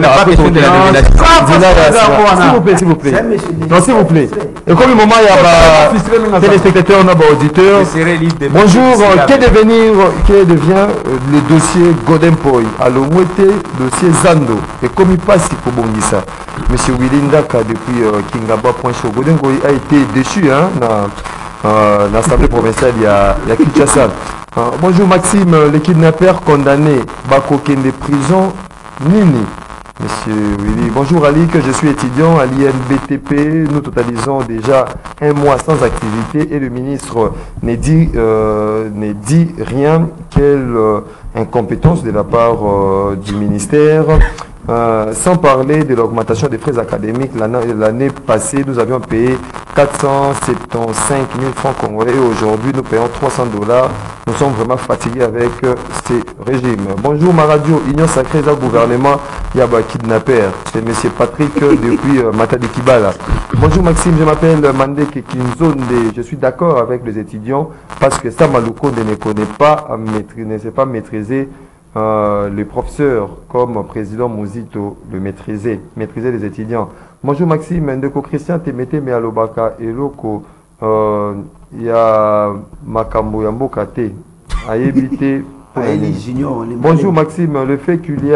S'il vous plaît. Non, s'il vous plaît. Et comme le moment, il y a téléspectateurs, on a auditeurs. Bonjour. Quel devient le dossier Golden Boy? Alors, où était le dossier Zando? Et comme il passe pour Bongissa, monsieur Willindaka, depuis Kingaba, point chaud. Golden Boy a été déchu dans l'Assemblée provinciale, il y a Kinshasa. Bonjour Maxime, les kidnappeurs condamnés, Bakokende de prison, Nini. Monsieur Willy, bonjour Ali, que je suis étudiant à l'INBTP. Nous totalisons déjà un mois sans activité et le ministre ne dit rien. Quelle incompétence de la part du ministère. Sans parler de l'augmentation des frais académiques, l'année passée, nous avions payé 475 000 francs congolais et aujourd'hui, nous payons $300. Nous sommes vraiment fatigués avec ces régimes. Bonjour, ma radio, Union Sacrée du gouvernement, Yaba Kidnapper. C'est M. Patrick depuis Matadi Kibala. Bonjour, Maxime, je m'appelle Mandeke Kinzonde. Je suis d'accord avec les étudiants parce que Samalouko ne connaît pas, ne sait pas maîtriser. Le professeur comme président Mouzito le maîtriser les étudiants. Bonjour Maxime, Ndeko Christian Temete me alobaka eloko ya makambo ya mboka te ayebite. Bonjour Maxime, le fait qu'il y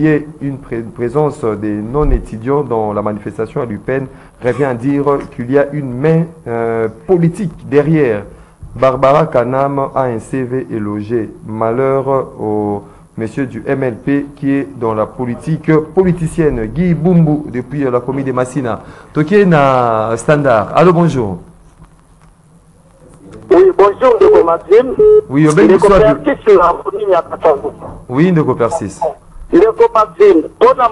ait une présence des non-étudiants dans la manifestation à l'UPEN revient à dire qu'il y a une main politique derrière. Barbara Kanam a un CV élogé. Malheur au monsieur du MLP qui est dans la politique politicienne. Guy Bumbu depuis la commune de Massina. Toké na standard. Allô, bonjour. Oui, bonjour, Ndeko Maxime. Oui, Ndeko Persis sur la commune de Katango. Oui, Ndeko Persis. Ndeko Maxime, pour la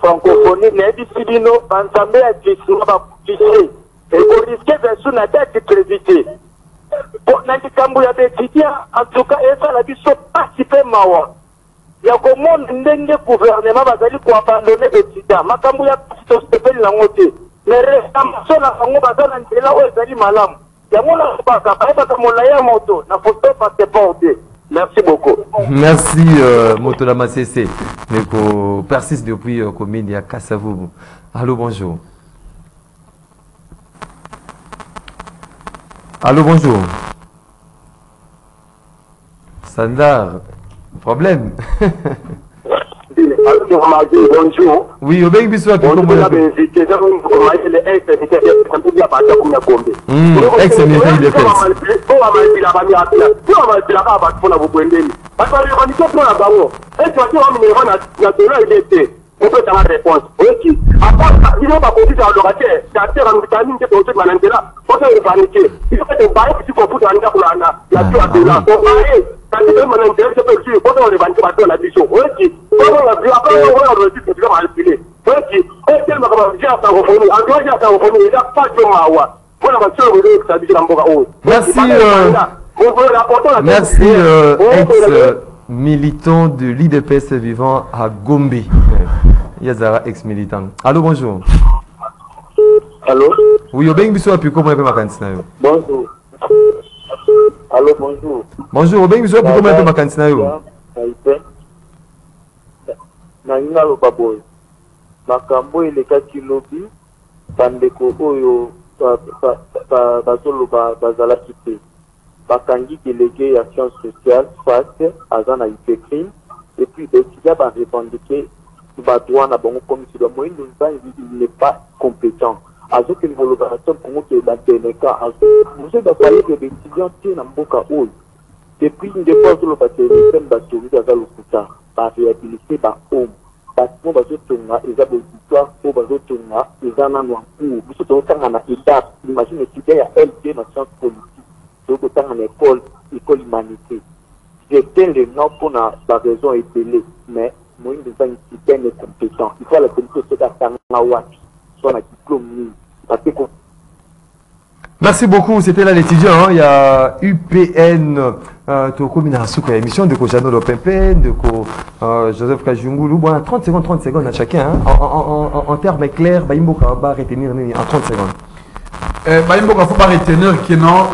francophonie, Nédicilino, Banzambe a dit que et pour risquer de son attaque de crédité. Pour Nandikambu ya d'étudiants, en tout cas, et ça la vie sont participés mawa. Il y a comment n'engagé gouvernement va aller pour abandonner les étudiants. Makambu ya s'appelle la montée. Mais récemment, sur la fango va dans l'intérieur où ils allaient malam. Il y a mon pas comme on l'a eu à moto. La photo passe pas au dé. Merci beaucoup. Merci, Motolama CC. Neko persiste depuis commune de Kassavou. Allô, bonjour. Allô, bonjour. Standard. Problème. Bonjour. Oui, au Béni Bissou, tu comprends. Ex-ministre de Défense. On peut avoir réponse. Oui. À part ça, il n'y a pas de confiance à l'orateur. C'est un vitamine qui est au-dessus de la là. Faut que vous paniquez. Il faut que vous parlez si vous pouvez aller pour la tour de là. Vous parlez. Quand vous avez mon intérêt, je peux le faut que vous revendiquez par la mission. Oui. Après, on va revenir pour le manipuler. Oui. Et tellement que vous avez francophonie. En dehors de la francophonie, il n'y a pas de mawa. Voilà, ma soeur, vous avez que ça dit dans le Merci. Merci, militant de l'IDPS vivant à Gombe. Yazara, ex-militant. Allô, bonjour. Allô? Oui, au Beng Bissou, comment est-ce que Bonjour. Allô, bonjour. Bonjour, au Beng Bissou, comment est-ce que Nanga lo baboy. Makambo elekaki lobi bandeko oyo bazolo bazalaki te. Bakangi délégué à sciences sociales face azana crime et puis étudiants va revendiquer droit na bango comme si le moyen il n'est pas compétent. Azo que l'évaluation pour que la Ténéka vous êtes parler de étudiants qui na mboka oyo depuis une fois sur le passé le thème batterie dans le futur par réhabiliter par homme parce que bazotonga eza histoire pour bazotonga eza na no cours biso totanga na étape imagine étudiant ya LP na sciences politiques totanga na école humanité j'étais le nom pour la raison épelée mais moi il devient une compétent il faut la communauté se faire na wapi soit na diplôme parce que merci beaucoup, c'était là l'étudiant, hein. Il y a UPN, il y a émission de Jano Lopempe, de Joseph Kajungulu, bon, 30 secondes à chacun, hein. En termes clairs, Baïmbo va retenir en 30 secondes. Baïmbo va pas retenir que non,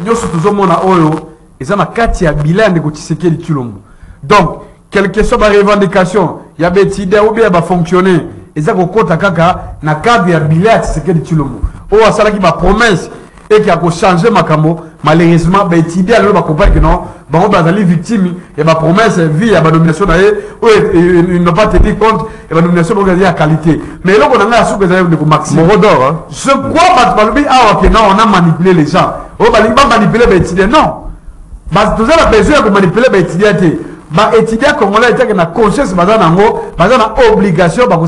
nous sommes toujours mon oyo, et ça m'a kati à bilan de Gotiseke de Tulombo. Donc, quelle que soit ma revendication, il y a des idées ou bien va fonctionner, et ça qu'on compte à kaka, na cadre ya bilan de Tshisekedi de Tulombo. Oh, ça là qui ma promesse. Et qui a changé ma camo, malheureusement, ben Tidia le va comprendre que non, ben on va aller victime et ma promesse vie à ma nomination d'ailleurs, ils n'ont pas tenu compte et ma nomination pour gagner la qualité. Mais là on a la soupe de Maxime. Morodor, hein. Ce quoi Batmaloubi ah ok non on a manipulé les gens. Oh bah il va manipuler ben Tidia non. Bah tout ça la besoin de manipuler ben Tidia bah étudiant congolais était que na conscience bazana ngo bazana obligation ba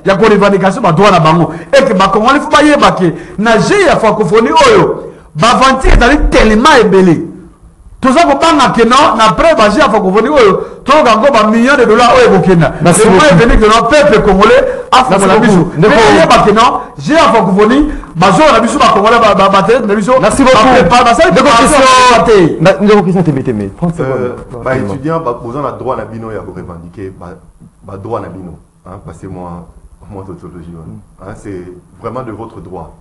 ya ko revendication ba droit na bango et que ba congolais faut ba yeba ke na je ya francophonie oyo ba vantir dans tellement ébélé tout ça ko banga ke non na après ba je ya francophonie oyo to gango ba millions de dollars oyo bokena c'est moi venir que non peuple congolais afro la biso mais yeba ke non je ya francophonie bazo na biso ba congolais ba tête na biso merci beaucoup ba ça de question te mettez 30 secondes ba étudiant ba posant la droit na bino ya ko revendiquer ba droit na bino hein passez-moi tautologie hein c'est vraiment de votre droit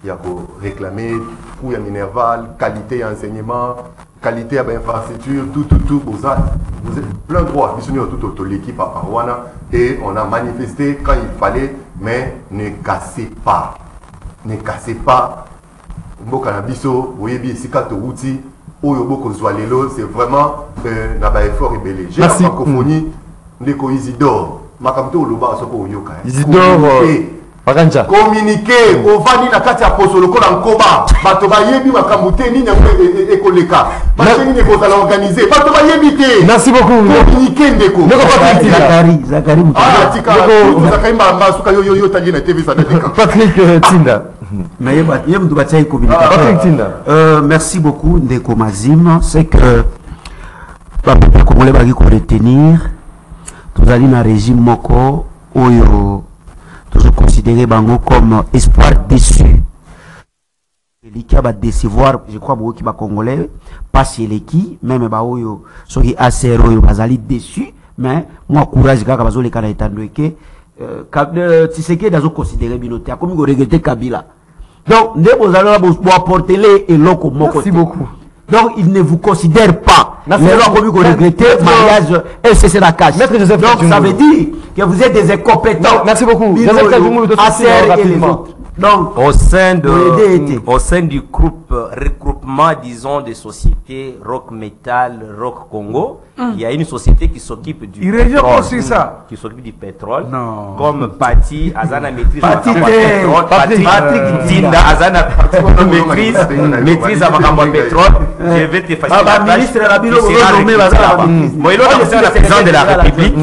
il y a pour réclamer coût ya minerval qualité enseignement qualité à infrastructure tout vous êtes plein droit biso tout l'équipe à Parwana et on a manifesté quand il fallait mais ne cassez pas mboka na biso oyebi esika touti oyo boko zwa lelo c'est vraiment na ba effort rebelle j'ai la francophonie ndeko Isidore makamto oloba soko oyoka Isidore Baganja communiquer ovani na kati ya poso lokola nkoba bato bayebi makambo te nini ekoleka machine ni kozala organiser bato bayebi te merci beaucoup communiquer ndeko Zakari Zakari mbamba suka yo tali na TV ça ndeka Patrick Tinda mais Patrick Tinda merci beaucoup Ndeko Mazim c'est que peuple congolais va retenir tous allez dans régime moko oyo toujours considéré bango comme espoir déçu. Qui va décevoir, je crois, beaucoup qui va congolais, pas chez les qui, même baoyo, ceux qui asero yo bazali déçu, mais moi courage kaka bazo les kana etando que Tshisekedi dazo considéré binoté, comme il regretté Kabila. Donc ne vous allez vous apporter les et loko moko. Merci beaucoup. Donc il ne vous considère pas. Mais là, comme vous regrettez, mariage, c'est la cache. Maître Joseph donc ça veut dire que vous êtes des incompétents. Merci beaucoup. Joseph et les autres. Donc, au sein du groupe regroupement, disons, des sociétés rock metal, rock Congo, il y a une société qui s'occupe du pétrole. Qui s'occupe du pétrole. Non. Comme Pati, Azana maîtrise Patrick Tinda, Azana maîtrise à Makambo pétrole. Je vais te faciliter la tâche. Président de la République,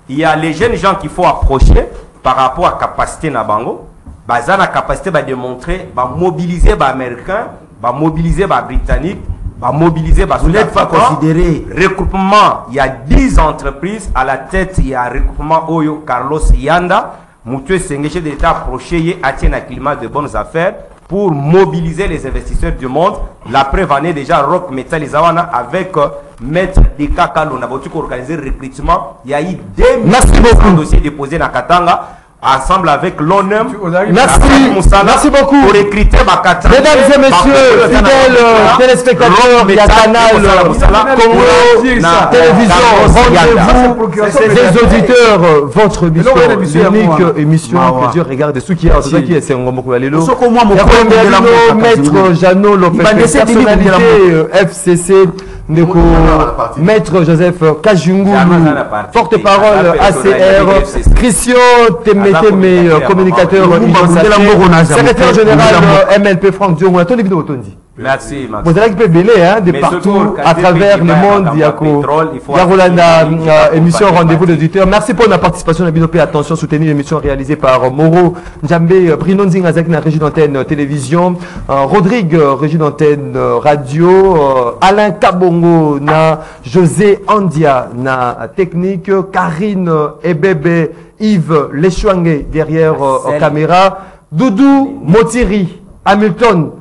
il y a les jeunes gens qu'il faut approcher par rapport à capacité Nabango. Bazar la capacité de démontrer, de mobiliser les Américains, de mobiliser les Britanniques, de mobiliser les Vous n'êtes pas considéré. Regroupement, il y a 10 entreprises. À la tête, il y a un regroupement Oyo Carlos Yanda. Moutoué Sengeche de l'État approché, il y a un climat de bonnes affaires. pour mobiliser les investisseurs du monde. La preuve en est déjà Rock Metal Izawana avec Maître Deka Kalo. On a organisé le recrutement. Il y a eu 2 dossiers déposés dans Katanga. Ensemble avec l'honneur. Merci beaucoup. Pour recruter Makata. Mesdames et messieurs, fidèles téléspectateurs, il y a Canal Congo, télévision, rendez-vous, les auditeurs, votre émission, l'unique émission que Dieu regarde. Ceux qui c'est un gros Lelo. Maître Jeannot Lopez, personnalité FCC. Maître Joseph Kajungu, porte-parole ACR, Christian Temeteme, communicateur, secrétaire général MLP Franck Dion. Merci. Vous allez belé de partout à travers le monde. Il y a émission Rendez-vous d'auditeurs. Merci pour la participation à Binopé. Attention, soutenir l'émission réalisée par Moro Njambe, Bruno Nzingazek, la régie d'antenne télévision, Rodrigue, régie d'antenne radio, Alain Kabongo, na José Andia, na technique, Karine Ebebe, Yves Lechouangue derrière caméra, Doudou Motiri, Hamilton.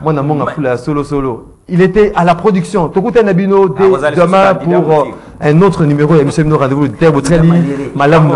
Mon amour a solo. Il était à la production. Tokuta Nabino dès demain pour un autre numéro. Et M. Rendez-vous de Terre Botrelli. Malam